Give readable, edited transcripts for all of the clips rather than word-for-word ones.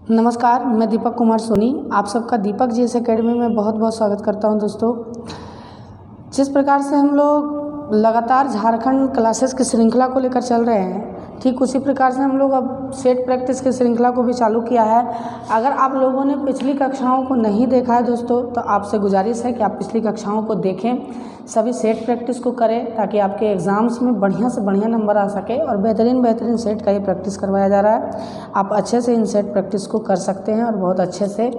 नमस्कार, मैं दीपक कुमार सोनी आप सबका दीपक जीएस एकेडमी में बहुत बहुत स्वागत करता हूं। दोस्तों, जिस प्रकार से हम लोग लगातार झारखंड क्लासेस की श्रृंखला को लेकर चल रहे हैं, ठीक उसी प्रकार से हम लोग अब सेट प्रैक्टिस की श्रृंखला को भी चालू किया है। अगर आप लोगों ने पिछली कक्षाओं को नहीं देखा है दोस्तों, तो आपसे गुजारिश है कि आप पिछली कक्षाओं को देखें, सभी सेट प्रैक्टिस को करें ताकि आपके एग्ज़ाम्स में बढ़िया से बढ़िया नंबर आ सके। और बेहतरीन सेट का ये प्रैक्टिस करवाया जा रहा है। आप अच्छे से इन सेट प्रैक्टिस को कर सकते हैं और बहुत अच्छे से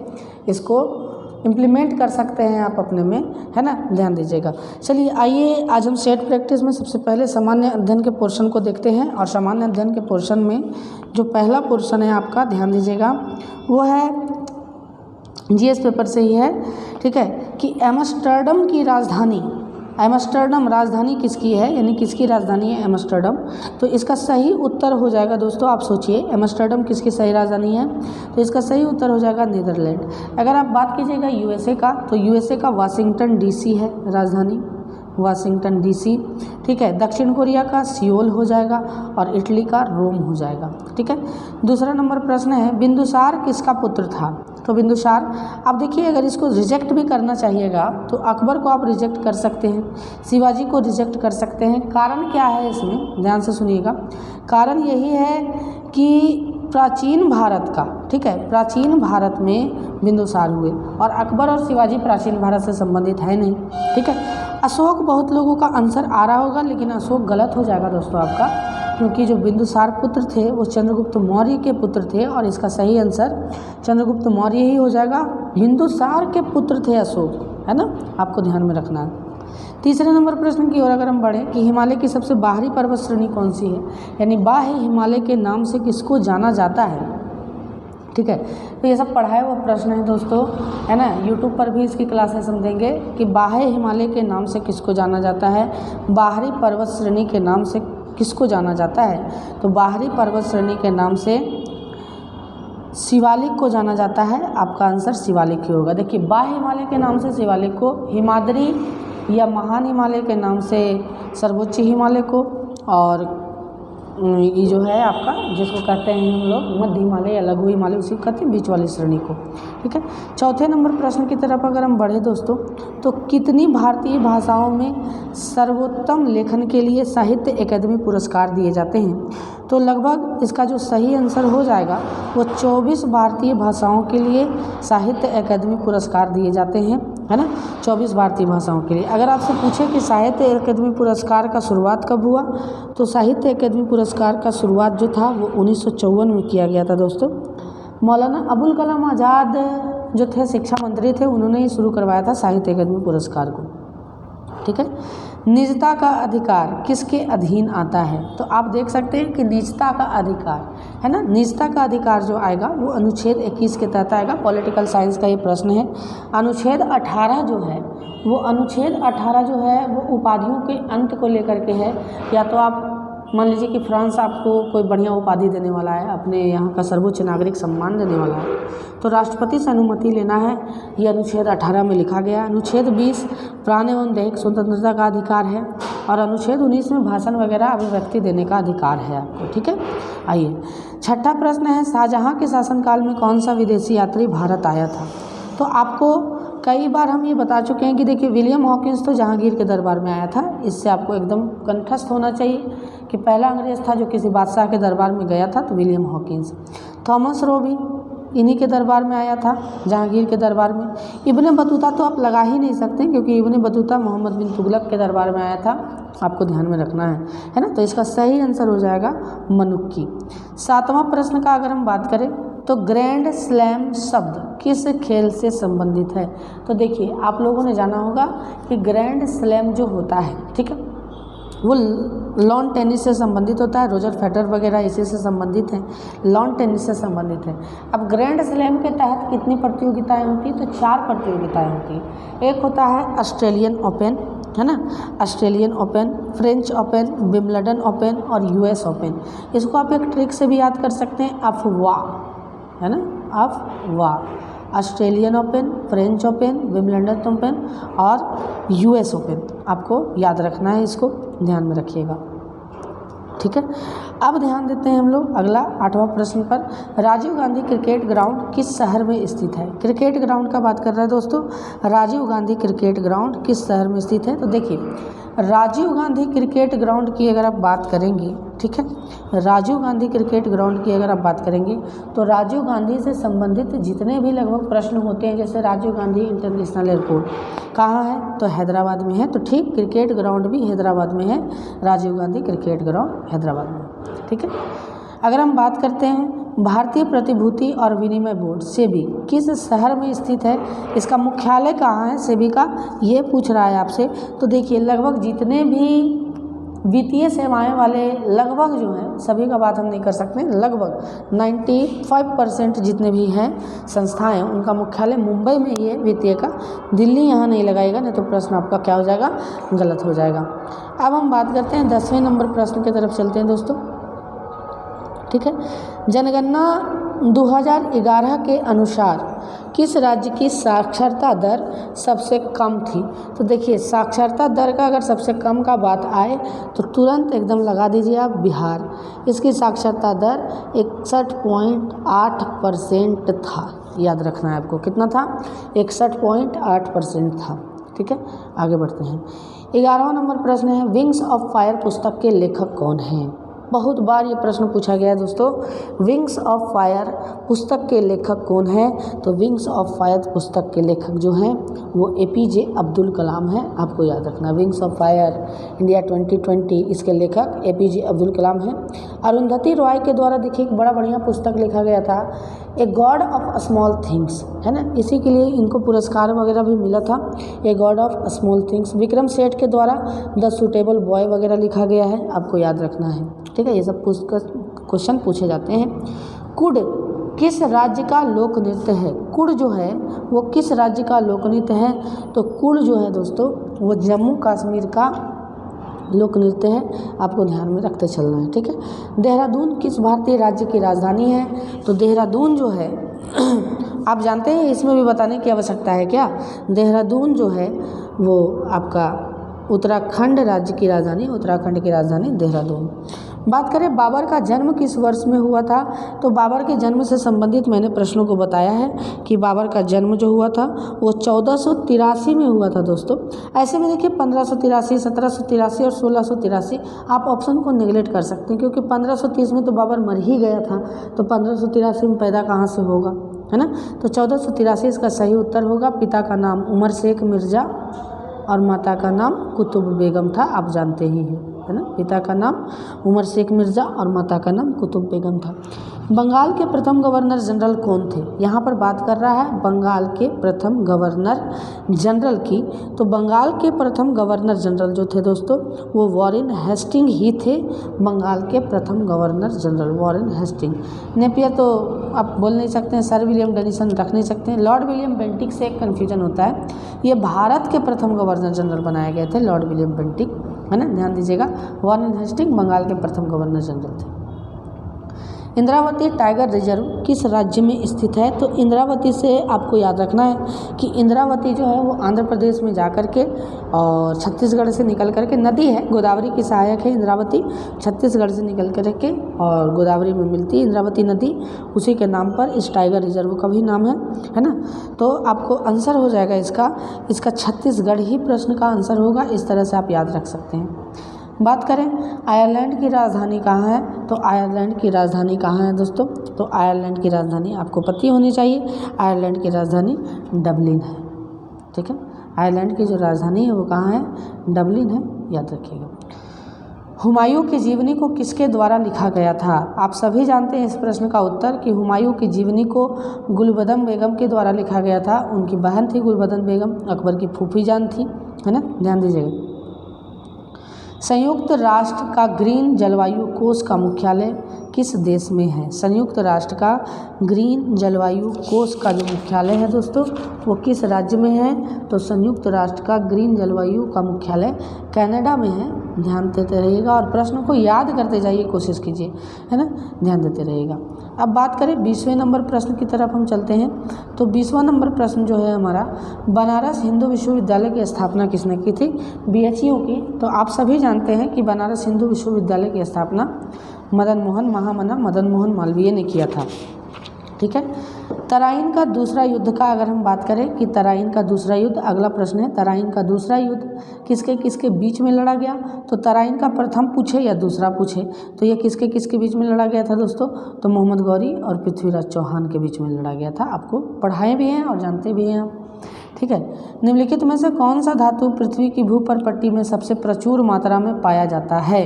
इसको इम्प्लीमेंट कर सकते हैं आप अपने में, है ना। ध्यान दीजिएगा। चलिए आइए, आज हम सेट प्रैक्टिस में सबसे पहले सामान्य अध्ययन के पोर्शन को देखते हैं। और सामान्य अध्ययन के पोर्शन में जो पहला पोर्शन है आपका, ध्यान दीजिएगा, वो है जीएस पेपर से ही है, ठीक है, कि एम्स्टर्डम की राजधानी, एम्स्टर्डम राजधानी किसकी है, यानी किसकी राजधानी है एम्स्टर्डम। तो इसका सही उत्तर हो जाएगा दोस्तों, आप सोचिए एम्स्टर्डम किसकी सही राजधानी है, तो इसका सही उत्तर हो जाएगा नीदरलैंड। अगर आप बात कीजिएगा यूएसए का, तो यूएसए का वाशिंगटन डीसी है राजधानी, वाशिंगटन डीसी, ठीक है। दक्षिण कोरिया का सियोल हो जाएगा और इटली का रोम हो जाएगा, ठीक है। दूसरा नंबर प्रश्न है, बिंदुसार किसका पुत्र था। तो बिंदुसार, आप देखिए, अगर इसको रिजेक्ट भी करना चाहिएगा तो अकबर को आप रिजेक्ट कर सकते हैं, शिवाजी को रिजेक्ट कर सकते हैं। कारण क्या है इसमें, ध्यान से सुनिएगा। कारण यही है कि प्राचीन भारत का, ठीक है, प्राचीन भारत में बिंदुसार हुए और अकबर और शिवाजी प्राचीन भारत से संबंधित है नहीं, ठीक है। अशोक, बहुत लोगों का आंसर आ रहा होगा, लेकिन अशोक गलत हो जाएगा दोस्तों आपका, क्योंकि जो बिंदुसार पुत्र थे वो चंद्रगुप्त मौर्य के पुत्र थे और इसका सही आंसर चंद्रगुप्त मौर्य ही हो जाएगा। बिंदुसार के पुत्र थे अशोक, है ना, आपको ध्यान में रखना है। तीसरे नंबर प्रश्न की ओर अगर हम बढ़ें कि हिमालय की सबसे बाहरी पर्वत श्रेणी कौन सी है, यानी बाह्य हिमालय के नाम से किसको जाना जाता है, ठीक है। तो ये सब पढ़ाए हुआ प्रश्न है दोस्तों, है ना। यूट्यूब पर भी इसकी क्लासेस हम देंगे कि बाह्य हिमालय के नाम से किसको जाना जाता है, बाहरी पर्वत श्रेणी के नाम से किसको जाना जाता है। तो बाहरी पर्वत श्रेणी के नाम से शिवालिक को जाना जाता है, आपका आंसर शिवालिक ही होगा। देखिए, बाह्य हिमालय के नाम से शिवालिक को, हिमाद्री या महान हिमालय के नाम से सर्वोच्च हिमालय को, और ये जो है आपका जिसको कहते हैं हम लोग मध्य हिमालय या लघु हिमालय, उसी को कहते हैं बीच वाली श्रेणी को, ठीक है। चौथे नंबर प्रश्न की तरफ अगर हम बढ़े दोस्तों, तो कितनी भारतीय भाषाओं में सर्वोत्तम लेखन के लिए साहित्य अकादमी पुरस्कार दिए जाते हैं। तो लगभग इसका जो सही आंसर हो जाएगा वो 24 भारतीय भाषाओं के लिए साहित्य अकादमी पुरस्कार दिए जाते हैं, है ना, 24 भारतीय भाषाओं के लिए। अगर आपसे पूछे कि साहित्य अकादमी पुरस्कार का शुरुआत कब हुआ, तो साहित्य अकादमी पुरस्कार का शुरुआत जो था वो 1954 में किया गया था दोस्तों। मौलाना अबुल कलाम आज़ाद जो थे शिक्षा मंत्री थे, उन्होंने ही शुरू करवाया था साहित्य अकादमी पुरस्कार को, ठीक है। निजता का अधिकार किसके अधीन आता है, तो आप देख सकते हैं कि निजता का अधिकार, है ना, निजता का अधिकार जो आएगा वो अनुच्छेद 21 के तहत आएगा। पॉलिटिकल साइंस का ये प्रश्न है। अनुच्छेद 18 जो है वो, अनुच्छेद 18 जो है वो उपाधियों के अंत को लेकर के है। या तो आप मान लीजिए कि फ्रांस आपको कोई बढ़िया उपाधि देने वाला है, अपने यहाँ का सर्वोच्च नागरिक सम्मान देने वाला है, तो राष्ट्रपति से अनुमति लेना है, ये अनुच्छेद 18 में लिखा गया। अनुच्छेद 20 प्राण एवं दैहिक स्वतंत्रता का अधिकार है, और अनुच्छेद 19 में भाषण वगैरह अभिव्यक्ति देने का अधिकार है आपको, ठीक है। आइए, छठा प्रश्न है, शाहजहाँ के शासनकाल में कौन सा विदेशी यात्री भारत आया था। तो आपको कई बार हम ये बता चुके हैं कि देखिए, विलियम हॉकिंस तो जहांगीर के दरबार में आया था। इससे आपको एकदम कंठस्थ होना चाहिए कि पहला अंग्रेज़ था जो किसी बादशाह के दरबार में गया था, तो विलियम हॉकिंस। थॉमस रोबी इन्हीं के दरबार में आया था, जहांगीर के दरबार में। इब्ने बतूता तो आप लगा ही नहीं सकते, क्योंकि इब्ने बतूता मोहम्मद बिन तुगलक के दरबार में आया था, आपको ध्यान में रखना है ना। तो इसका सही आंसर हो जाएगा मनुक्की। सातवां प्रश्न का अगर हम बात करें, तो ग्रैंड स्लैम शब्द किस खेल से संबंधित है। तो देखिए, आप लोगों ने जाना होगा कि ग्रैंड स्लैम जो होता है, ठीक है, वो लॉन टेनिस से संबंधित होता है। रोजर फेडरर वगैरह इसी से संबंधित हैं, लॉन टेनिस से संबंधित है। अब ग्रैंड स्लैम के तहत कितनी प्रतियोगिताएं होती हैं, तो 4 प्रतियोगिताएं होती हैं। एक होता है ऑस्ट्रेलियन ओपन, है ना, Australian open, French open, Wimbledon open और यूएस ओपन। इसको आप एक ट्रिक से भी याद कर सकते हैं, अफवाह, है ना, अफवाह। Australian open, French open, Wimbledon open और यूएस ओपन, आपको याद रखना है, इसको ध्यान में रखिएगा। ठीक है। अब ध्यान देते हैं हम लोग अगला 8वां प्रश्न पर। राजीव गांधी क्रिकेट ग्राउंड किस शहर में स्थित है? क्रिकेट ग्राउंड का बात कर रहा है दोस्तों। राजीव गांधी क्रिकेट ग्राउंड किस शहर में स्थित है? तो देखिए राजीव गांधी क्रिकेट ग्राउंड की अगर आप बात करेंगे, ठीक है, राजीव गांधी क्रिकेट ग्राउंड की अगर आप बात करेंगे तो राजीव गांधी से संबंधित जितने भी लगभग प्रश्न होते हैं, जैसे राजीव गांधी इंटरनेशनल एयरपोर्ट कहाँ है? तो हैदराबाद में है। तो ठीक क्रिकेट ग्राउंड भी हैदराबाद में है, राजीव गांधी क्रिकेट ग्राउंड हैदराबाद में, ठीक है। अगर हम बात करते हैं भारतीय प्रतिभूति और विनिमय बोर्ड सेबी किस शहर में स्थित है? इसका मुख्यालय कहाँ है सेबी का? ये पूछ रहा है आपसे। तो देखिए लगभग जितने भी वित्तीय सेवाएं वाले लगभग जो हैं, सभी का बात हम नहीं कर सकते, लगभग 95% जितने भी हैं संस्थाएं, उनका मुख्यालय मुंबई में ही है वित्तीय का। दिल्ली यहाँ नहीं लगाएगा, नहीं तो प्रश्न आपका क्या हो जाएगा? गलत हो जाएगा। अब हम बात करते हैं 10वें नंबर प्रश्न की तरफ चलते हैं दोस्तों, ठीक है। जनगणना 2011 के अनुसार किस राज्य की साक्षरता दर सबसे कम थी? तो देखिए साक्षरता दर का अगर सबसे कम का बात आए तो तुरंत एकदम लगा दीजिए आप बिहार। इसकी साक्षरता दर 61.8% था। याद रखना है आपको, कितना था? 61.8% था, ठीक है। आगे बढ़ते हैं। 11वां नंबर प्रश्न है विंग्स ऑफ फायर पुस्तक के लेखक कौन हैं? बहुत बार ये प्रश्न पूछा गया है दोस्तों। विंग्स ऑफ फायर पुस्तक के लेखक कौन हैं? तो विंग्स ऑफ फायर पुस्तक के लेखक जो हैं वो APJ अब्दुल कलाम हैं। आपको याद रखना विंग्स ऑफ फायर इंडिया 2020 इसके लेखक APJ अब्दुल कलाम हैं। अरुंधति रॉय के द्वारा देखिए एक बड़ा बढ़िया पुस्तक लिखा गया था, a god of small things, है ना। इसी के लिए इनको पुरस्कार वगैरह भी मिला था, a god of small things. Vikram Seth के द्वारा द सूटेबल बॉय वगैरह लिखा गया है, आपको याद रखना है, ठीक है। ये सब क्वेश्चन पूछे जाते हैं। कुड किस राज्य का लोक नृत्य है? कुड जो है वो किस राज्य का लोक नृत्य है? तो कुड जो है दोस्तों वो जम्मू कश्मीर का लोक नृत्य है, आपको ध्यान में रखते चलना है, ठीक है। देहरादून किस भारतीय राज्य की राजधानी है? तो देहरादून जो है आप जानते हैं, इसमें भी बताने की आवश्यकता है क्या? देहरादून जो है वो आपका उत्तराखंड राज्य की राजधानी, उत्तराखंड की राजधानी देहरादून। बात करें बाबर का जन्म किस वर्ष में हुआ था? तो बाबर के जन्म से संबंधित मैंने प्रश्नों को बताया है कि बाबर का जन्म जो हुआ था वो 1483 में हुआ था दोस्तों। ऐसे में देखिए 1583, 1783 और 1683 आप ऑप्शन को निगलेक्ट कर सकते हैं, क्योंकि 1530 में तो बाबर मर ही गया था, तो 1583 में पैदा कहाँ से होगा, है ना। तो 1483 इसका सही उत्तर होगा। पिता का नाम उमर शेख मिर्ज़ा और माता का नाम कुतुब बेगम था, आप जानते ही हैं, है ना। पिता का नाम उमर शेख मिर्ज़ा और माता का नाम कुतुब बेगम था। बंगाल के प्रथम गवर्नर जनरल कौन थे? यहाँ पर बात कर रहा है बंगाल के प्रथम गवर्नर जनरल की। तो बंगाल के प्रथम गवर्नर जनरल जो थे दोस्तों वो वॉरेन हेस्टिंग ही थे। बंगाल के प्रथम governor general Warren Hastings. Napier तो आप बोल नहीं सकते हैं, सर विलियम डेनिसन रख नहीं सकते हैं। लॉर्ड विलियम बेंटिक से एक कन्फ्यूजन होता है, ये भारत के प्रथम गवर्नर जनरल बनाए गए थे लॉर्ड विलियम बेंटिक, है ना, ध्यान दीजिएगा। वॉरेन हेस्टिंग बंगाल के प्रथम गवर्नर जनरल थे। इंद्रावती टाइगर रिजर्व किस राज्य में स्थित है? तो इंद्रावती से आपको याद रखना है कि इंद्रावती जो है वो आंध्र प्रदेश में जा कर के और छत्तीसगढ़ से निकल कर के, नदी है गोदावरी की सहायक है इंद्रावती, छत्तीसगढ़ से निकल कर के और गोदावरी में मिलती है इंद्रावती नदी, उसी के नाम पर इस टाइगर रिजर्व का भी नाम है ना। तो आपको आंसर हो जाएगा इसका छत्तीसगढ़ ही प्रश्न का आंसर होगा, इस तरह से आप याद रख सकते हैं। बात करें आयरलैंड की राजधानी कहाँ है? तो आयरलैंड की राजधानी कहाँ है दोस्तों? तो आयरलैंड की राजधानी आपको पता होनी चाहिए, आयरलैंड की राजधानी डबलिन है, ठीक है। आयरलैंड की जो राजधानी है वो कहाँ है? डबलिन है, याद रखिएगा। हुमायूं की जीवनी को किसके द्वारा लिखा गया था? आप सभी जानते हैं इस प्रश्न का उत्तर कि हुमायूं की जीवनी को गुलबदन बेगम के द्वारा लिखा गया था। उनकी बहन थी गुलबदन बेगम, अकबर की फूफी जान थी, है ना, ध्यान दीजिएगा। संयुक्त राष्ट्र का ग्रीन जलवायु कोष का मुख्यालय किस देश में है? संयुक्त राष्ट्र का ग्रीन जलवायु कोष का जो मुख्यालय है दोस्तों वो किस राज्य में है? तो संयुक्त राष्ट्र का ग्रीन जलवायु का मुख्यालय कनाडा में है, ध्यान देते रहिएगा और प्रश्न को याद करते जाइए, कोशिश कीजिए, है ना, ध्यान देते रहिएगा। अब बात करें 20वें नंबर प्रश्न की तरफ हम चलते हैं। तो 20वां नंबर प्रश्न जो है हमारा, बनारस हिंदू विश्वविद्यालय की स्थापना किसने की थी? BHU की। तो आप सभी जानते हैं कि बनारस हिंदू विश्वविद्यालय की स्थापना मदन मोहन महामना मदन मोहन मालवीय ने किया था। ठीक है। तराइन का दूसरा युद्ध का अगर हम बात करें कि तराइन का दूसरा युद्ध, अगला प्रश्न है तराइन का दूसरा युद्ध किसके किसके बीच में लड़ा गया? तो तराइन का प्रथम पूछे या दूसरा पूछे तो ये किसके किसके बीच में लड़ा गया था दोस्तों? तो मोहम्मद गौरी और पृथ्वीराज चौहान के बीच में लड़ा गया था। आपको पढ़ाए भी हैं और जानते भी हैं आप। ठीक है। निम्नलिखित में से कौन सा धातु पृथ्वी की भूपर्पट्टी में सबसे प्रचुर मात्रा में पाया जाता है?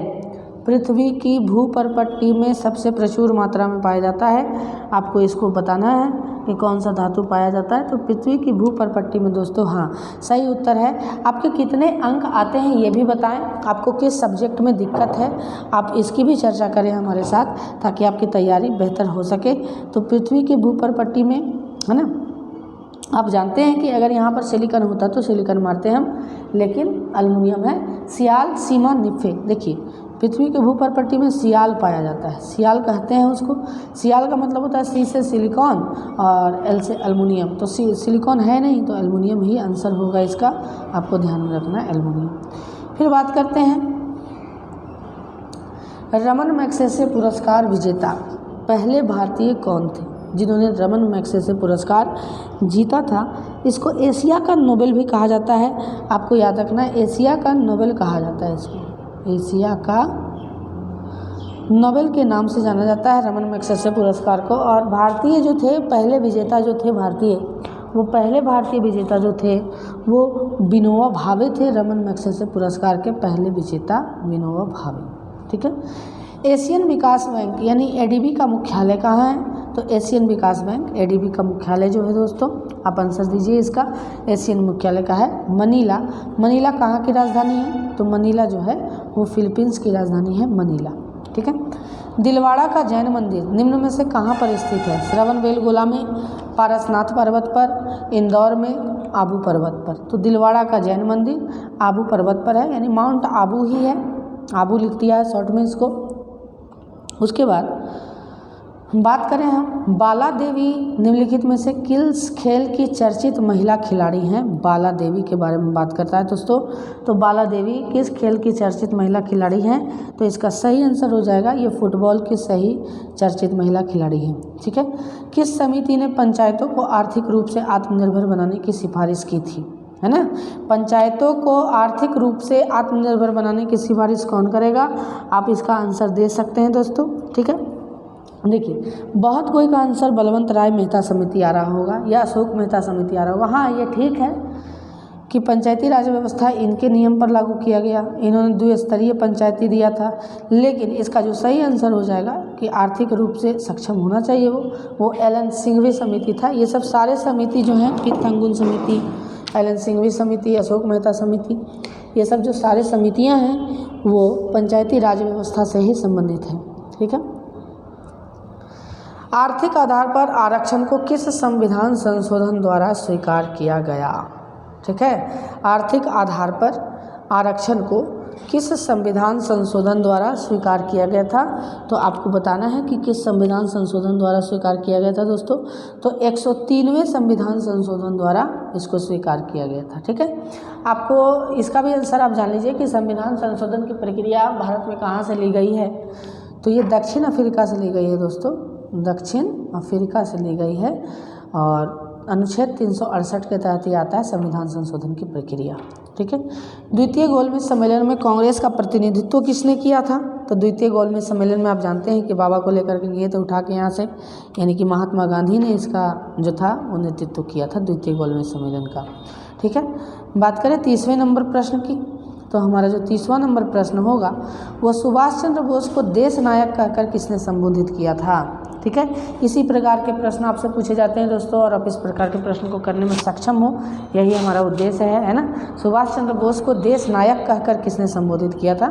पृथ्वी की भूपर्पट्टी में सबसे प्रचुर मात्रा में पाया जाता है, आपको इसको बताना है कि कौन सा धातु पाया जाता है। तो पृथ्वी की भूपर्पट्टी में दोस्तों, हाँ सही उत्तर है। आपके कितने अंक आते हैं ये भी बताएं, आपको किस सब्जेक्ट में दिक्कत है, आप इसकी भी चर्चा करें हमारे साथ ताकि आपकी तैयारी बेहतर हो सके। तो पृथ्वी की भूपर्पट्टी में, है ना, आप जानते हैं कि अगर यहाँ पर सिलिकॉन होता तो सिलिकॉन मारते हम, लेकिन एल्युमिनियम है। सियाल, सीमा, निफे, देखिए पृथ्वी के भूपर्पट्टी में सियाल पाया जाता है, सियाल कहते हैं उसको। सियाल का मतलब होता है सी से सिलिकॉन और एल से एल्युमिनियम। तो सिलिकॉन है नहीं तो एल्युमिनियम ही आंसर होगा इसका, आपको ध्यान में रखना है एल्युमिनियम। फिर बात करते हैं रमन मैग्सेसे पुरस्कार विजेता पहले भारतीय कौन थे जिन्होंने रमन मैग्सेसे पुरस्कार जीता था? इसको एशिया का नोबेल भी कहा जाता है, आपको याद रखना है एशिया का नोबेल कहा जाता है इसको, एशिया का नोबेल के नाम से जाना जाता है रमन मैग्सेसे पुरस्कार को। और भारतीय जो थे पहले विजेता जो थे भारतीय, वो पहले भारतीय विजेता जो थे वो विनोबा भावे थे। रमन मैग्सेसे पुरस्कार के पहले विजेता विनोबा भावे। ठीक है। एशियन विकास बैंक यानी ADB का मुख्यालय कहाँ है? तो एशियन विकास बैंक ADB का मुख्यालय जो है दोस्तों, आप आंसर दीजिए इसका। एशियन मुख्यालय का है मनीला। मनीला कहाँ की राजधानी है? तो मनीला जो है वो फिलीपींस की राजधानी है मनीला। ठीक है। दिलवाड़ा का जैन मंदिर निम्न में से कहाँ पर स्थित है? श्रवणबेलगोला में, पारसनाथ पर्वत पर, इंदौर में, आबू पर्वत पर। तो दिलवाड़ा का जैन मंदिर आबू पर्वत पर है, यानी माउंट आबू ही है, आबू लिख दिया है शॉर्ट में इसको। उसके बाद बात करें हम बाला देवी निम्नलिखित में से किस खेल की चर्चित महिला खिलाड़ी हैं? बाला देवी के बारे में बात करता है दोस्तों। तो बाला देवी किस खेल की चर्चित महिला खिलाड़ी हैं? तो इसका सही आंसर हो जाएगा ये फुटबॉल की सही चर्चित महिला खिलाड़ी हैं। ठीक है। किस समिति ने पंचायतों को आर्थिक रूप से आत्मनिर्भर बनाने की सिफारिश की थी? है ना, पंचायतों को आर्थिक रूप से आत्मनिर्भर बनाने की सिफारिश कौन करेगा? आप इसका आंसर दे सकते हैं दोस्तों। ठीक है। देखिए बहुत कोई का आंसर बलवंत राय मेहता समिति आ रहा होगा या अशोक मेहता समिति आ रहा होगा। हाँ ये ठीक है कि पंचायती राज व्यवस्था इनके नियम पर लागू किया गया, इन्होंने द्विस्तरीय पंचायती दिया था, लेकिन इसका जो सही आंसर हो जाएगा कि आर्थिक रूप से सक्षम होना चाहिए वो एलन सिंघवी समिति था। ये सब सारे समिति जो हैं, पीतंगुल समिति, एलन सिंघवी समिति, अशोक मेहता समिति, ये सब जो सारे समितियां हैं वो पंचायती राज व्यवस्था से ही संबंधित हैं। ठीक है। आर्थिक आधार पर आरक्षण को किस संविधान संशोधन द्वारा स्वीकार किया गया? ठीक है। आर्थिक आधार पर आरक्षण को किस संविधान संशोधन द्वारा स्वीकार किया गया था? तो आपको बताना है कि किस संविधान संशोधन द्वारा स्वीकार किया गया था दोस्तों। तो 103वें संविधान संशोधन द्वारा इसको स्वीकार किया गया था। ठीक है। आपको इसका भी आंसर आप जान लीजिए कि संविधान संशोधन की प्रक्रिया भारत में कहाँ से ली गई है? तो ये दक्षिण अफ्रीका से ली गई है दोस्तों, दक्षिण अफ्रीका से ली गई है। और अनुच्छेद 368 के तहत ही आता है संविधान संशोधन की प्रक्रिया। ठीक है। द्वितीय गोलमेज सम्मेलन में कांग्रेस का प्रतिनिधित्व किसने किया था? तो द्वितीय गोलमेज सम्मेलन में आप जानते हैं कि बाबा को लेकर के गए थे उठा के यहाँ से, यानी कि महात्मा गांधी ने इसका जो था वो नेतृत्व किया था द्वितीय गोलमेज सम्मेलन का। ठीक है। बात करें 30वें नंबर प्रश्न की, तो हमारा जो 30वां नंबर प्रश्न होगा वो सुभाष चंद्र बोस को देश नायक कहकर किसने संबोधित किया था? ठीक है। इसी प्रकार के प्रश्न आपसे पूछे जाते हैं दोस्तों, और आप इस प्रकार के प्रश्न को करने में सक्षम हो, यही हमारा उद्देश्य है ना। सुभाष चंद्र बोस को देश नायक कहकर किसने संबोधित किया था?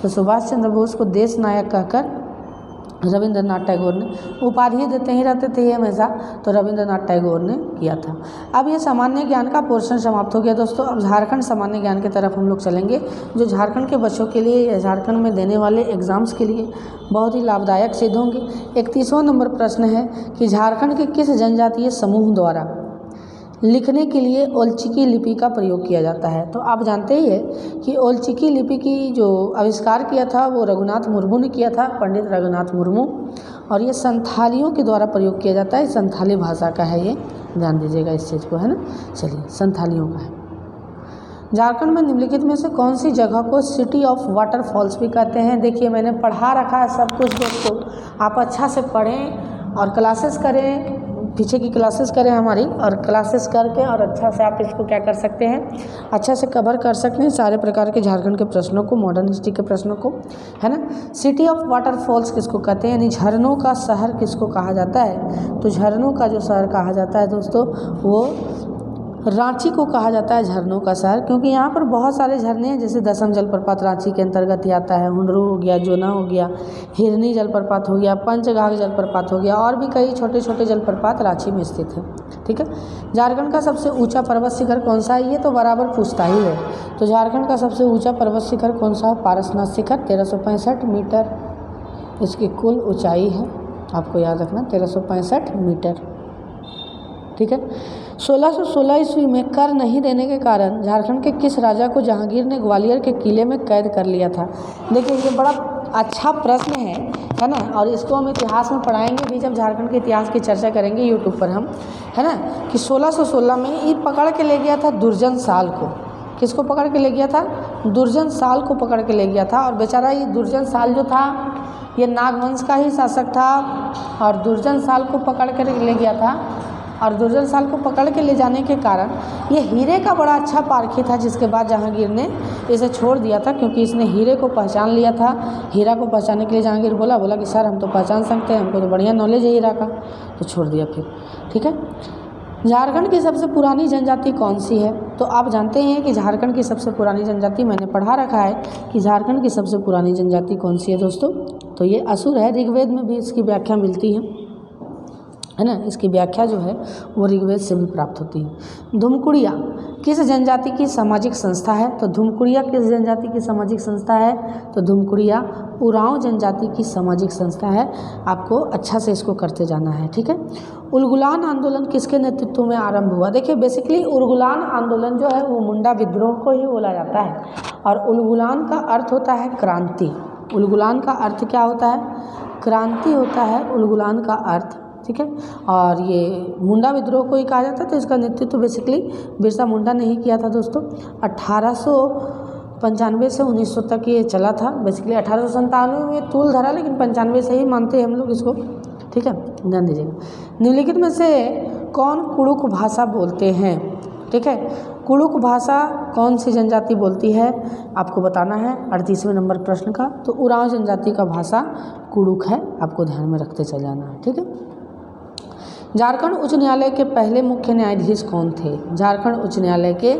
तो सुभाष चंद्र बोस को देश नायक कहकर रविंद्रनाथ टैगोर ने, उपाधि देते ही रहते थे ये हमेशा, तो रविंद्रनाथ टैगोर ने किया था। अब ये सामान्य ज्ञान का पोर्शन समाप्त हो गया दोस्तों। अब झारखंड सामान्य ज्ञान की तरफ हम लोग चलेंगे, जो झारखंड के बच्चों के लिए या झारखंड में देने वाले एग्ज़ाम्स के लिए बहुत ही लाभदायक सिद्ध होंगे। 31वां नंबर प्रश्न है कि झारखंड के किस जनजातीय समूह द्वारा लिखने के लिए ओलचिकी लिपि का प्रयोग किया जाता है। तो आप जानते ही है कि ओलचिकी लिपि की जो आविष्कार किया था वो रघुनाथ मुर्मू ने किया था, पंडित रघुनाथ मुर्मू, और ये संथालियों के द्वारा प्रयोग किया जाता है। संथाली भाषा का है ये, ध्यान दीजिएगा इस चीज़ को, है ना। चलिए, संथालियों का है। झारखंड में निम्नलिखित में से कौन सी जगह को सिटी ऑफ वाटरफॉल्स भी कहते हैं। देखिए, मैंने पढ़ा रखा है सब कुछ दोस्तों, आप अच्छा से पढ़ें और क्लासेस करें, पीछे की क्लासेस करें हमारी, और क्लासेस करके और अच्छा से आप इसको क्या कर सकते हैं, अच्छा से कवर कर सकते हैं सारे प्रकार के झारखंड के प्रश्नों को, मॉडर्न हिस्ट्री के प्रश्नों को, है ना। सिटी ऑफ वाटरफॉल्स किसको कहते हैं, यानी झरनों का शहर किसको कहा जाता है। तो झरनों का जो शहर कहा जाता है दोस्तों, वो रांची को कहा जाता है झरनों का शहर, क्योंकि यहाँ पर बहुत सारे झरने हैं। जैसे दसम जलप्रपात रांची के अंतर्गत ही आता है, हुंडरू हो गया, जोना हो गया, हिरनी जलप्रपात हो गया, पंचघाघ जलप्रपात हो गया, और भी कई छोटे छोटे जलप्रपात रांची में स्थित है। ठीक है। झारखंड का सबसे ऊंचा पर्वत शिखर कौन सा है, ये तो बराबर पूछता ही है। तो झारखंड का सबसे ऊंचा पर्वत शिखर कौन सा है, पारसनाथ शिखर, 1365 मीटर इसकी कुल ऊंचाई है, आपको याद रखना 1365 मीटर। ठीक है। 1616 ईस्वी में कर नहीं देने के कारण झारखंड के किस राजा को जहांगीर ने ग्वालियर के किले में कैद कर लिया था। देखिए, ये बड़ा अच्छा प्रश्न है ना, और इसको हम इतिहास में पढ़ाएंगे भी, जब झारखंड के इतिहास की चर्चा करेंगे यूट्यूब पर हम, है ना, कि 1616 में ये पकड़ के ले गया था दुर्जन साल को। किसको पकड़ के ले गया था, दुर्जन साल को पकड़ के ले गया था। और बेचारा ये दुर्जन साल जो था ये नागवंश का ही शासक था, और दुर्जन साल को पकड़ कर ले गया था, और दुर्जन साल को पकड़ के ले जाने के कारण ये हीरे का बड़ा अच्छा पारखी था, जिसके बाद जहांगीर ने इसे छोड़ दिया था, क्योंकि इसने हीरे को पहचान लिया था। हीरा को पहचानने के लिए जहांगीर बोला कि सर हम तो पहचान सकते हैं, हमको तो बढ़िया नॉलेज है हीरा का, तो छोड़ दिया फिर। ठीक है। झारखंड की सबसे पुरानी जनजाति कौन सी है। तो आप जानते हैं कि झारखंड की सबसे पुरानी जनजाति, मैंने पढ़ा रखा है कि झारखंड की सबसे पुरानी जनजाति कौन सी है दोस्तों, तो ये असुर है। ऋग्वेद में भी इसकी व्याख्या मिलती है ना, इसकी व्याख्या जो है वो ऋग्वेद से भी प्राप्त होती है। धुमकुड़िया किस जनजाति की सामाजिक संस्था है। तो धुमकुड़िया किस जनजाति की सामाजिक संस्था है, तो धुमकुड़िया उरांव जनजाति की सामाजिक संस्था है। आपको अच्छा से इसको करते जाना है। ठीक है। उलगुलान आंदोलन किसके नेतृत्व में आरंभ हुआ। देखिए, बेसिकली उलगुलान आंदोलन जो है वो मुंडा विद्रोह को ही बोला जाता है, और उलगुलान का अर्थ होता है क्रांति। उलगुलान का अर्थ क्या होता है, क्रांति होता है उलगुलान का अर्थ। ठीक है। और ये मुंडा विद्रोह को ही कहा जाता है। तो इसका नेतृत्व बेसिकली बिरसा मुंडा ने ही किया था दोस्तों। 1895 से 1900 तक ये चला था। बेसिकली 1897 में तूल धरा, लेकिन 95 से ही मानते हैं हम लोग इसको। ठीक है, ध्यान दीजिएगा। निम्नलिखित में से कौन कुड़ुक भाषा बोलते हैं। ठीक है। कुड़ुक भाषा कौन सी जनजाति बोलती है, आपको बताना है 38वें नंबर प्रश्न का। तो उरांव जनजाति का भाषा कुड़ुक है, आपको ध्यान में रखते चल जाना है। ठीक है। झारखंड उच्च न्यायालय के पहले मुख्य न्यायाधीश कौन थे। झारखंड उच्च न्यायालय के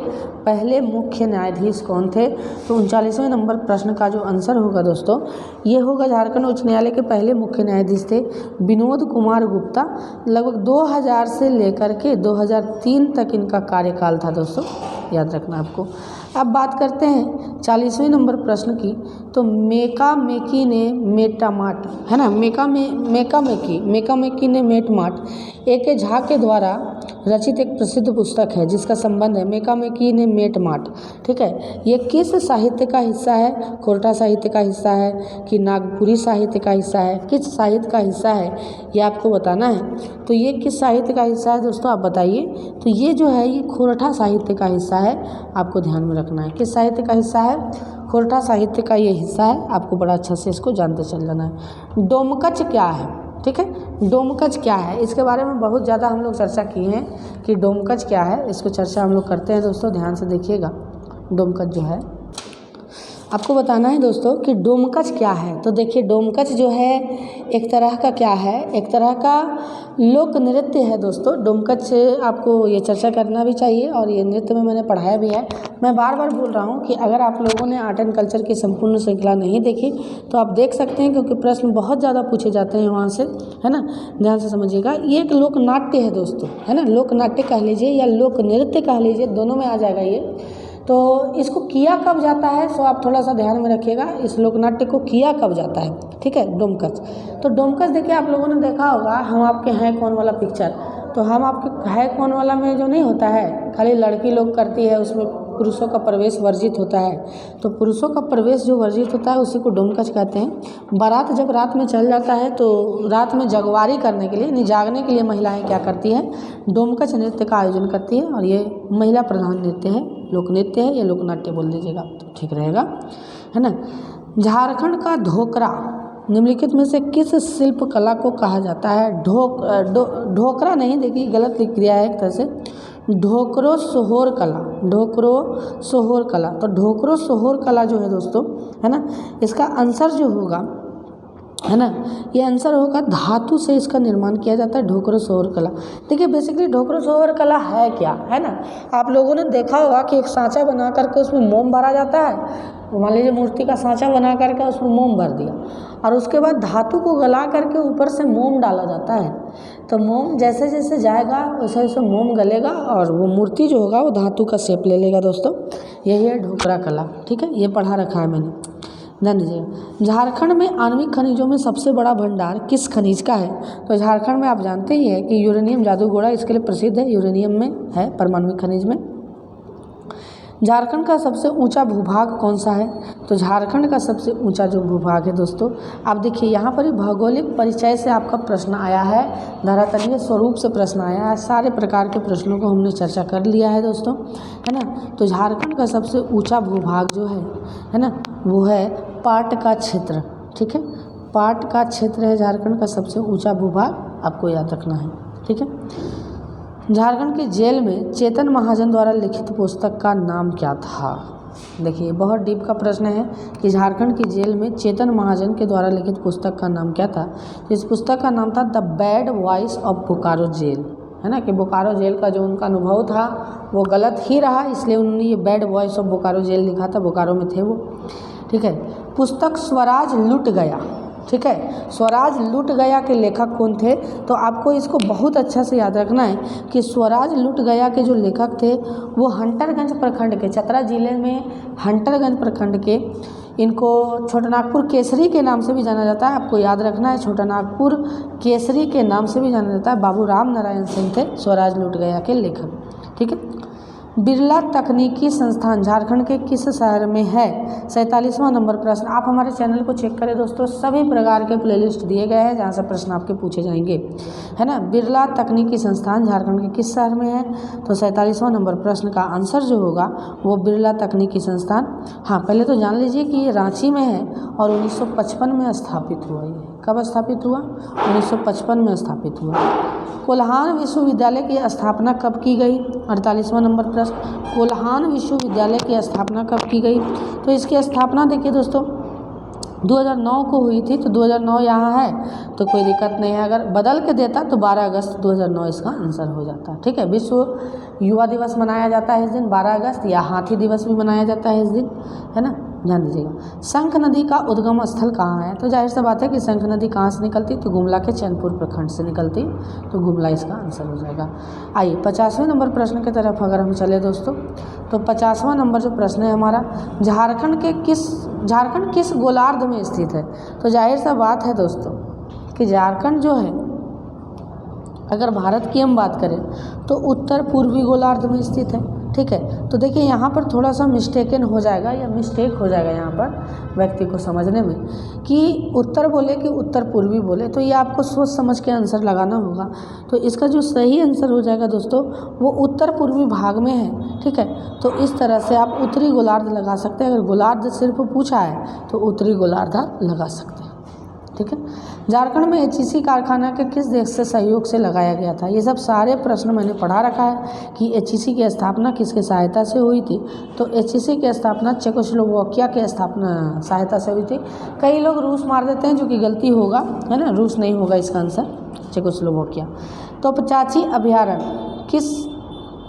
पहले मुख्य न्यायाधीश कौन थे। तो 39वें नंबर प्रश्न का जो आंसर होगा दोस्तों, ये होगा झारखंड उच्च न्यायालय के पहले मुख्य न्यायाधीश थे विनोद कुमार गुप्ता। लगभग 2000 से लेकर के 2003 तक इनका कार्यकाल था दोस्तों, याद रखना आपको। अब बात करते हैं 40वें नंबर प्रश्न की। तो मेका मेकी ने मेटामाट, है ना, मेका मेकी ने मेटमाट ए.के. झा के द्वारा रचित एक प्रसिद्ध पुस्तक है, जिसका संबंध है मेका मेकी ने मेटमाट। ठीक है। ये किस साहित्य का हिस्सा है, खोरठा साहित्य का हिस्सा है कि नागपुरी साहित्य का हिस्सा है, किस साहित्य का हिस्सा है, ये आपको बताना है। तो ये किस साहित्य का हिस्सा है दोस्तों, आप बताइए। तो ये जो है ये खोरठा साहित्य का हिस्सा है, आपको ध्यान में रखना है। किस साहित्य का हिस्सा है, खोरठा साहित्य का ये हिस्सा है, आपको बड़ा अच्छा से इसको जानते चल जाना है। डोमकच क्या है। ठीक है। डोमकच क्या है, इसके बारे में बहुत ज़्यादा हम लोग चर्चा किए हैं कि डोमकच क्या है, इसको चर्चा हम लोग करते हैं दोस्तों, ध्यान से देखिएगा। डोमकच जो है, आपको बताना है दोस्तों कि डोमकच क्या है। तो देखिए डोमकच जो है एक तरह का क्या है, एक तरह का लोक नृत्य है दोस्तों। डोमकच आपको ये चर्चा करना भी चाहिए और ये नृत्य में मैंने पढ़ाया भी है। मैं बार बार बोल रहा हूँ कि अगर आप लोगों ने आर्ट एंड कल्चर की संपूर्ण श्रृंखला नहीं देखी तो आप देख सकते हैं, क्योंकि प्रश्न बहुत ज़्यादा पूछे जाते हैं वहाँ से, है ना। ध्यान से समझिएगा, ये एक लोक नाट्य है दोस्तों, है ना। लोक नाट्य कह लीजिए या लोक नृत्य कह लीजिए, दोनों में आ जाएगा ये। तो इसको किया कब जाता है, सो आप थोड़ा सा ध्यान में रखिएगा, इस लोकनाट्य को किया कब जाता है, ठीक है। डोमकच, तो डोमकच देखिए आप लोगों ने देखा होगा हम आपके हैं कौन वाला पिक्चर। तो हम आपके है कौन वाला में जो नहीं होता है, खाली लड़की लोग करती है, उसमें पुरुषों का प्रवेश वर्जित होता है। तो पुरुषों का प्रवेश जो वर्जित होता है उसी को डोमकच कहते हैं। बारात जब रात में चल जाता है तो रात में जगवारी करने के लिए, यानी जागने के लिए महिलाएं क्या करती हैं, डोमकच नृत्य का आयोजन करती है। और ये महिला प्रधान नृत्य है, लोक नृत्य है या लोकनाट्य बोल दीजिएगा तो ठीक रहेगा, है ना। झारखंड का ढोकरा निम्नलिखित में से किस शिल्प कला को कहा जाता है। ढोकरा नहीं, देखिए गलत लिख दिया है एक तरह से, ढोकरो सोहोर कला, ढोकरो सोहोर कला। तो ढोकरो सोहोर कला जो है दोस्तों, है ना, इसका आंसर जो होगा, है ना, ये आंसर होगा धातु से इसका निर्माण किया जाता है, ढोकरो सोहर कला। देखिए बेसिकली ढोकरो सोहर कला है क्या, है ना। आप लोगों ने देखा होगा कि एक सांचा बना करके उसमें मोम भरा जाता है। मान लीजिए मूर्ति का सांचा बना करके उसमें मोम भर दिया और उसके बाद धातु को गला करके ऊपर से मोम डाला जाता है। तो मोम जैसे जैसे जाएगा वैसे वैसे मोम गलेगा और वो मूर्ति जो होगा वो धातु का शेप ले लेगा दोस्तों। यही है ढोकरा कला, ठीक है, ये पढ़ा रखा है मैंने, ध्यान दीजिएगा। झारखंड में आणविक खनिजों में सबसे बड़ा भंडार किस खनिज का है। तो झारखंड में आप जानते ही हैं कि यूरेनियम जादूगोड़ा इसके लिए प्रसिद्ध है, यूरेनियम में है, परमाणु खनिज में। झारखंड का सबसे ऊंचा भूभाग कौन सा है। तो झारखंड का सबसे ऊंचा जो भूभाग है दोस्तों, आप देखिए यहाँ पर ही भौगोलिक परिचय से आपका प्रश्न आया है, धरातलीय स्वरूप से प्रश्न आया है, सारे प्रकार के प्रश्नों को हमने चर्चा कर लिया है दोस्तों, है ना। तो झारखंड का सबसे ऊंचा भूभाग जो है ना, वो है पाट का क्षेत्र, ठीक है। पाट का क्षेत्र है झारखंड का सबसे ऊंचा भूभाग, आपको याद रखना है, ठीक है। झारखंड के जेल में चेतन महाजन द्वारा लिखित पुस्तक का नाम क्या था। देखिए बहुत डीप का प्रश्न है कि झारखंड की जेल में चेतन महाजन के द्वारा लिखित पुस्तक का नाम क्या था। इस पुस्तक का नाम था the bad voice of Bokaro jail, है ना, कि बोकारो जेल का जो उनका अनुभव था वो गलत ही रहा, इसलिए उन्होंने ये bad voice of Bokaro jail लिखा था, बोकारो में थे वो, ठीक है। पुस्तक स्वराज लुट गया, ठीक है, स्वराज लुट गया के लेखक कौन थे। तो आपको इसको बहुत अच्छा से याद रखना है कि स्वराज लुट गया के जो लेखक थे वो हंटरगंज प्रखंड के, चतरा जिले में हंटरगंज प्रखंड के, इनको छोटानागपुर केसरी के नाम से भी जाना जाता है, आपको याद रखना है, छोटानागपुर केसरी के नाम से भी जाना जाता है। बाबू राम नारायण सिंह थे स्वराज लुट गया के लेखक, ठीक है। बिरला तकनीकी संस्थान झारखंड के किस शहर में है। 47वां नंबर प्रश्न। आप हमारे चैनल को चेक करें दोस्तों, सभी प्रकार के प्लेलिस्ट दिए गए हैं जहाँ से प्रश्न आपके पूछे जाएंगे, है ना। बिरला तकनीकी संस्थान झारखंड के किस शहर में है। तो 47वां नंबर प्रश्न का आंसर जो होगा वो बिरला तकनीकी संस्थान, हाँ पहले तो जान लीजिए कि ये रांची में है और 1955 में स्थापित हुआ। ये कब स्थापित हुआ, 1955 में स्थापित हुआ। कोल्हान विश्वविद्यालय की स्थापना कब की गई। 48वां नंबर प्रश्न। कोल्हान विश्वविद्यालय की स्थापना कब की गई। तो इसकी स्थापना देखिए दोस्तों 2009 को हुई थी, तो 2009 यहाँ है तो कोई दिक्कत नहीं है, अगर बदल के देता तो 12 अगस्त 2009 इसका आंसर हो जाता, ठीक है। विश्व युवा दिवस मनाया जाता है इस दिन 12 अगस्त, या हाथी दिवस भी मनाया जाता है इस दिन, है ना, ध्यान दीजिएगा। शंख नदी का उद्गम स्थल कहाँ है। तो जाहिर सी बात है कि शंख नदी कहाँ से निकलती, तो गुमला के चैनपुर प्रखंड से निकलती, तो गुमला इसका आंसर हो जाएगा। आइए 50वें नंबर प्रश्न की तरफ अगर हम चले दोस्तों, तो 50वां नंबर जो प्रश्न है हमारा, झारखंड किस गोलार्ध में स्थित है। तो जाहिर सा बात है दोस्तों कि झारखंड जो है, अगर भारत की हम बात करें तो उत्तर पूर्वी गोलार्ध में स्थित है, ठीक है। तो देखिए यहाँ पर थोड़ा सा मिस्टेकन हो जाएगा या मिस्टेक हो जाएगा यहाँ पर व्यक्ति को समझने में, कि उत्तर बोले कि उत्तर पूर्वी बोले, तो ये आपको सोच समझ के आंसर लगाना होगा। तो इसका जो सही आंसर हो जाएगा दोस्तों वो उत्तर पूर्वी भाग में है, ठीक है। तो इस तरह से आप उत्तरी गोलार्ध लगा सकते हैं, अगर गोलार्ध सिर्फ पूछा है तो उत्तरी गोलार्ध आप लगा सकते हैं, ठीक है। झारखंड में एचईसी कारखाना के किस देश से सहयोग से लगाया गया था? ये सब सारे प्रश्न मैंने पढ़ा रखा है कि एचईसी की स्थापना किसके सहायता से हुई थी। तो एचईसी की स्थापना चेकोस्लोवाकिया के स्थापना सहायता से हुई थी। कई लोग रूस मार देते हैं, जो कि गलती होगा, है ना, रूस नहीं होगा इसका आंसर, चेकोस्लोवाकिया। तोपचांची अभयारण्य किस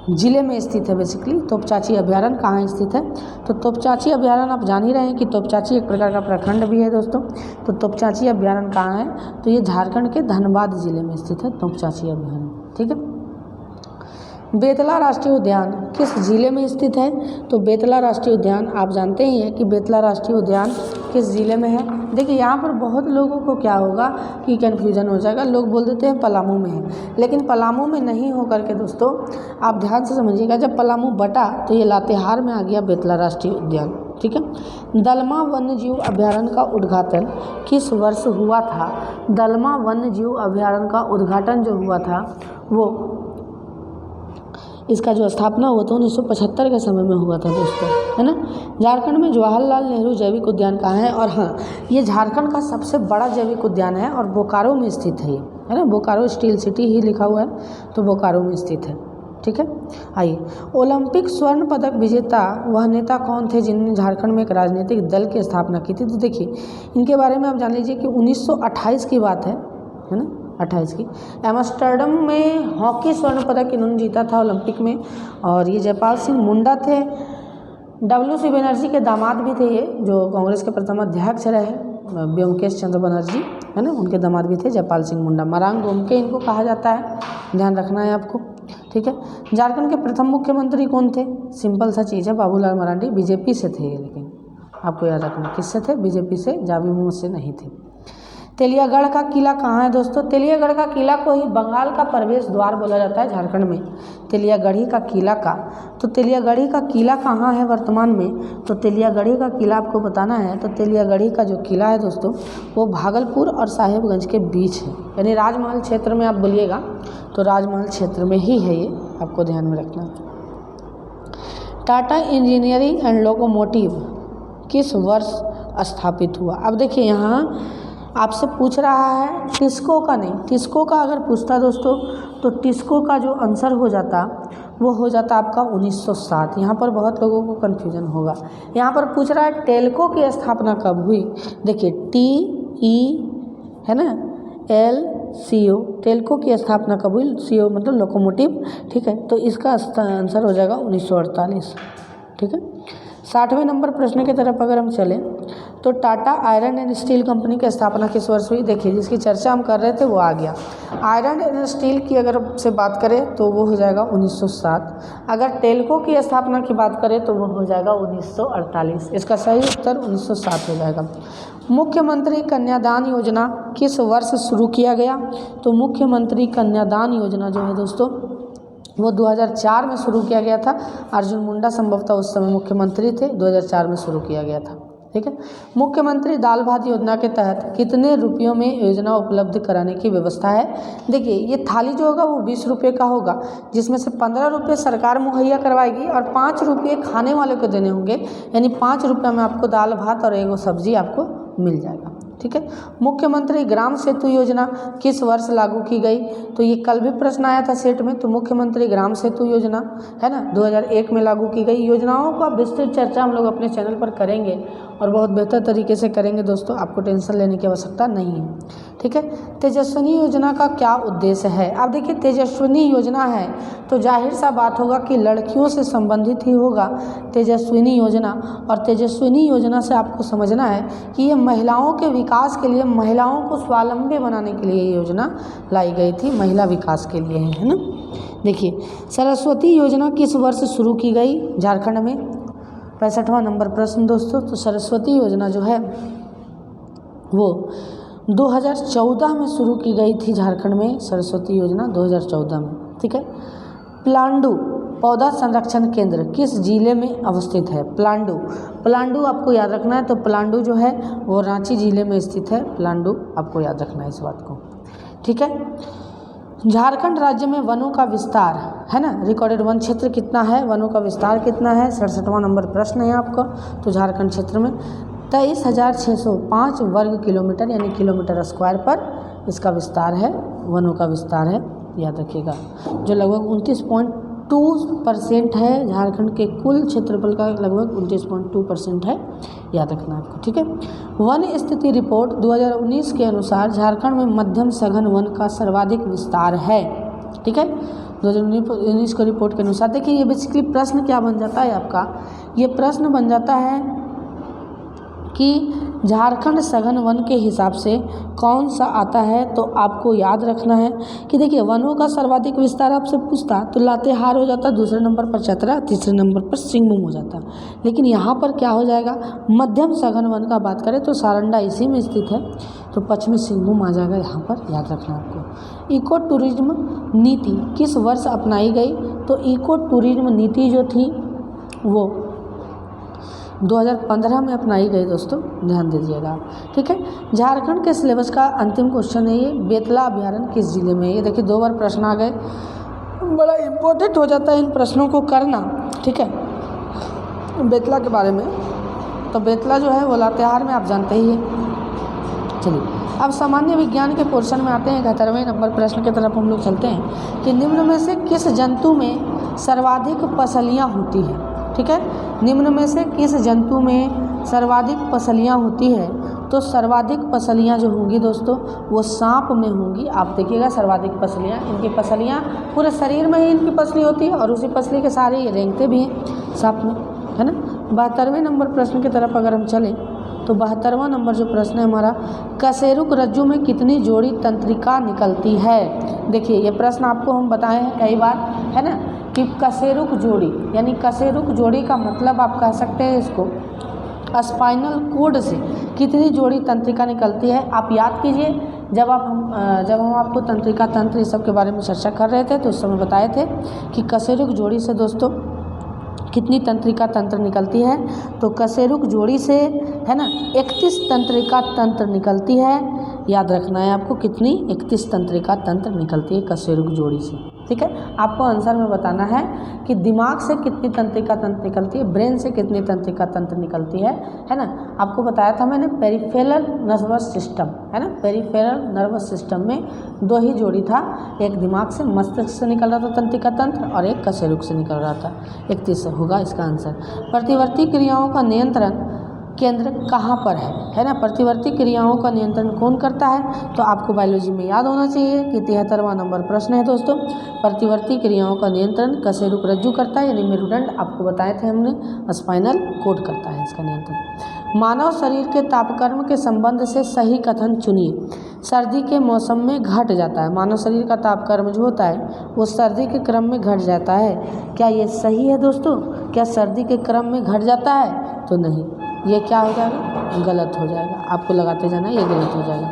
जिले में स्थित है? बेसिकली तोपचांची अभयारण्य कहाँ स्थित है? तो तोपचांची अभयारण्य आप जान ही रहे हैं कि तोपचांची एक प्रकार का प्रखंड भी है दोस्तों। तो तोपचांची अभयारण्य कहाँ है? तो ये झारखंड के धनबाद जिले में स्थित है तोपचांची अभयारण्य, ठीक है। बेतला राष्ट्रीय उद्यान किस जिले में स्थित है? तो बेतला राष्ट्रीय उद्यान आप जानते ही हैं कि बेतला राष्ट्रीय उद्यान किस जिले में है। देखिए यहाँ पर बहुत लोगों को क्या होगा कि कन्फ्यूजन हो जाएगा, लोग बोल देते हैं पलामू में है, लेकिन पलामू में नहीं हो करके दोस्तों आप ध्यान से समझिएगा, जब पलामू बटा तो ये लातेहार में आ गया बेतला राष्ट्रीय उद्यान, ठीक है। दलमा वन्यजीव अभयारण्य का उद्घाटन किस वर्ष हुआ था? दलमा वन्यजीव अभयारण्य का उद्घाटन जो हुआ था वो, इसका जो स्थापना हुआ था 1975 के समय में हुआ था दोस्तों, है ना। झारखंड में जवाहरलाल नेहरू जैविक उद्यान कहाँ है? और हाँ, ये झारखंड का सबसे बड़ा जैविक उद्यान है और बोकारो में स्थित है ये, है ना। बोकारो स्टील सिटी ही लिखा हुआ है, तो बोकारो में स्थित है, ठीक है। आइए, ओलंपिक स्वर्ण पदक विजेता वह नेता कौन थे जिन्होंने झारखंड में एक राजनीतिक दल की स्थापना की थी? तो देखिए इनके बारे में आप जान लीजिए कि 1928 की बात है ना, 28 की। एम्स्टर्डम में हॉकी स्वर्ण पदक इन्होंने जीता था ओलंपिक में, और ये जयपाल सिंह मुंडा थे। डब्ल्यू.सी. बनर्जी के दामाद भी थे ये, जो कांग्रेस के प्रथम अध्यक्ष रहे, ब्योमकेश चंद्र बनर्जी, है ना, उनके दामाद भी थे जयपाल सिंह मुंडा। मरांग गोमके इनको कहा जाता है, ध्यान रखना है आपको, ठीक है। झारखंड के प्रथम मुख्यमंत्री कौन थे? सिंपल सा चीज़ है, बाबूलाल मरांडी। बीजेपी से थे ये, लेकिन आपको याद रखना किससे थे? बीजेपी से, जाबी मोहम्मद से नहीं थे। तेलियागढ़ का किला कहाँ है दोस्तों? तेलियागढ़ का किला को ही बंगाल का प्रवेश द्वार बोला जाता है झारखंड में, तेलियागढ़ी का किला का। तो तेलियागढ़ी का किला कहाँ है वर्तमान में? तो तेलियागढ़ी का किला आपको बताना है, तो तेलियागढ़ी का जो किला है दोस्तों वो भागलपुर और साहेबगंज के बीच है, यानी राजमहल क्षेत्र में आप बोलिएगा तो राजमहल क्षेत्र में ही है ये, आपको ध्यान में रखना। टाटा इंजीनियरिंग एंड लोकोमोटिव किस वर्ष स्थापित हुआ? अब देखिए यहाँ आपसे पूछ रहा है टिस्को का नहीं, टिस्को का अगर पूछता दोस्तों तो टिस्को का जो आंसर हो जाता वो हो जाता आपका 1907। यहाँ पर बहुत लोगों को कन्फ्यूजन होगा। यहाँ पर पूछ रहा है टेल्को की स्थापना कब हुई? देखिए TE है ना, LCO, टेल्को की स्थापना कब हुई? CO मतलब लोकोमोटिव, ठीक है। तो इसका आंसर हो जाएगा 1948, ठीक है। 60वें नंबर प्रश्न की तरफ अगर हम चलें तो Tata iron and steel company की स्थापना किस वर्ष हुई? देखिए जिसकी चर्चा हम कर रहे थे वो आ गया। आयरन एंड स्टील की अगर से बात करें तो वो हो जाएगा 1907। अगर टेल्को की स्थापना की बात करें तो वो हो जाएगा 1948। इसका सही उत्तर 1907 हो जाएगा। मुख्यमंत्री कन्यादान योजना किस वर्ष शुरू किया गया? तो मुख्यमंत्री कन्यादान योजना जो है दोस्तों वो 2004 में शुरू किया गया था। अर्जुन मुंडा संभवतः उस समय मुख्यमंत्री थे, 2004 में शुरू किया गया था, ठीक है। मुख्यमंत्री दाल भात योजना के तहत कितने रुपयों में योजना उपलब्ध कराने की व्यवस्था है? देखिए ये थाली जो होगा वो 20 रुपये का होगा, जिसमें से 15 रुपये सरकार मुहैया करवाएगी और 5 रुपये खाने वाले को देने होंगे, यानी 5 रुपये में आपको दाल भात और एगो सब्जी आपको मिल जाएगा, ठीक है। मुख्यमंत्री ग्राम सेतु योजना किस वर्ष लागू की गई? तो ये कल भी प्रश्न आया था सेट में। तो मुख्यमंत्री ग्राम सेतु योजना है ना 2001 में लागू की गई। योजनाओं का विस्तृत चर्चा हम लोग अपने चैनल पर करेंगे और बहुत बेहतर तरीके से करेंगे दोस्तों, आपको टेंशन लेने की आवश्यकता नहीं है, ठीक है। तेजस्विनी योजना का क्या उद्देश्य है? अब देखिए तेजस्विनी योजना है तो जाहिर सा बात होगा कि लड़कियों से संबंधित ही होगा तेजस्विनी योजना। और तेजस्विनी योजना से आपको समझना है कि ये महिलाओं के विकास के लिए, महिलाओं को स्वावलंबी बनाने के लिए ये योजना लाई गई थी, महिला विकास के लिए है ना। देखिए सरस्वती योजना किस वर्ष शुरू की गई झारखंड में? 65वां नंबर प्रश्न दोस्तों। तो सरस्वती योजना जो है वो 2014 में शुरू की गई थी झारखंड में, सरस्वती योजना 2014 में, ठीक है। प्लांडू पौधा संरक्षण केंद्र किस जिले में अवस्थित है? प्लांडू, प्लांडू आपको याद रखना है। तो प्लांडू जो है वो रांची जिले में स्थित है, प्लांडू आपको याद रखना है इस बात को, ठीक है। झारखंड राज्य में वनों का विस्तार है ना, रिकॉर्डेड वन क्षेत्र कितना है, वनों का विस्तार कितना है? 67वां नंबर प्रश्न है आपका। तो झारखंड क्षेत्र में 23,605 वर्ग किलोमीटर यानी किलोमीटर स्क्वायर पर इसका विस्तार है, वनों का विस्तार है, याद रखिएगा। जो लगभग 29.2% है, झारखंड के कुल क्षेत्रफल का लगभग 29.2% है, याद रखना आपको, ठीक है। वन स्थिति रिपोर्ट 2019 के अनुसार झारखंड में मध्यम सघन वन का सर्वाधिक विस्तार है, ठीक है। 2019 के रिपोर्ट के अनुसार देखिए ये बेसिकली प्रश्न क्या बन जाता है आपका, ये प्रश्न बन जाता है कि झारखंड सघन वन के हिसाब से कौन सा आता है। तो आपको याद रखना है कि देखिए वनों का सर्वाधिक विस्तार आपसे पूछता तो लातेहार हो जाता, दूसरे नंबर पर चतरा, तीसरे नंबर पर सिंहभूम हो जाता, लेकिन यहाँ पर क्या हो जाएगा, मध्यम सघन वन का बात करें तो सारंडा इसी में स्थित है, तो पश्चिमी सिंहभूम आ जाएगा यहाँ पर, याद रखना आपको। इको टूरिज्म नीति किस वर्ष अपनाई गई, तो इको टूरिज्म नीति जो थी वो 2015 में अपनाई गई दोस्तों, ध्यान दीजिएगा, ठीक है। झारखंड के सिलेबस का अंतिम क्वेश्चन है ये, बेतला अभयारण्य किस जिले में है। ये देखिए 2 बार प्रश्न आ गए, बड़ा इम्पोर्टेंट हो जाता है इन प्रश्नों को करना, ठीक है। बेतला के बारे में, तो बेतला जो है वो लातेहार में, आप जानते ही हैं। चलिए अब सामान्य विज्ञान के पोर्शन में आते हैं, 71वें नंबर प्रश्न की तरफ हम लोग चलते हैं कि निम्न में से किस जंतु में सर्वाधिक पसलियाँ होती हैं, ठीक है। निम्न में से किस जंतु में सर्वाधिक पसलियाँ होती है, तो सर्वाधिक पसलियाँ जो होंगी दोस्तों वो सांप में होंगी। आप देखिएगा सर्वाधिक पसलियाँ, इनकी पसलियाँ पूरे शरीर में ही इनकी पसली होती है और उसी पसली के सारे ये रेंगते भी हैं सांप में, है ना। 72वें नंबर प्रश्न की तरफ अगर हम चलें तो 72वां नंबर जो प्रश्न है हमारा, कशेरुक रज्जु में कितनी जोड़ी तंत्रिका निकलती है। देखिए ये प्रश्न आपको हम बताए हैं कई बार, है ना, कि कशेरुक जोड़ी, यानी कशेरुक जोड़ी का मतलब आप कह सकते हैं इसको स्पाइनल कोड से कितनी जोड़ी तंत्रिका निकलती है। आप याद कीजिए जब हम आपको तंत्रिका तंत्र इस सब के बारे में चर्चा कर रहे थे तो उस समय बताए थे कि कशेरुक जोड़ी से दोस्तों कितनी तंत्रिका तंत्र निकलती है, तो कशेरुक जोड़ी से, है ना, 31 तंत्रिका तंत्र निकलती है, याद रखना है आपको, कितनी 31 तंत्रिका तंत्र निकलती है कशेरुक जोड़ी से, ठीक है। आपको आंसर में बताना है कि दिमाग से कितनी तंत्रिका तंत्र निकलती है, ब्रेन से कितनी तंत्रिका तंत्र निकलती है ना। आपको बताया था मैंने पेरिफेरल नर्वस सिस्टम, है ना, पेरिफेरल नर्वस सिस्टम में 2 ही जोड़ी था, एक दिमाग से मस्तिष्क से निकल रहा था तंत्रिका तंत्र और एक कशेरुक से निकल रहा था। 31 होगा इसका आंसर। प्रतिवर्ती क्रियाओं का नियंत्रण केंद्र कहाँ पर है ना। प्रतिवर्ती क्रियाओं का नियंत्रण कौन करता है, तो आपको बायोलॉजी में याद होना चाहिए कि 73वां नंबर प्रश्न है दोस्तों। प्रतिवर्ती क्रियाओं का नियंत्रण कशेरुक रज्जु करता है, यानी मेरुदंड, आपको बताए थे हमने, स्पाइनल कोड करता है इसका नियंत्रण। मानव शरीर के तापक्रम के संबंध से सही कथन चुनिए। सर्दी के मौसम में घट जाता है, मानव शरीर का तापक्रम जो होता है वो सर्दी के क्रम में घट जाता है। क्या ये सही है दोस्तों? क्या सर्दी के क्रम में घट जाता है? तो नहीं, ये क्या हो जाएगा, गलत हो जाएगा। आपको लगाते जाना, ये गलत हो जाएगा।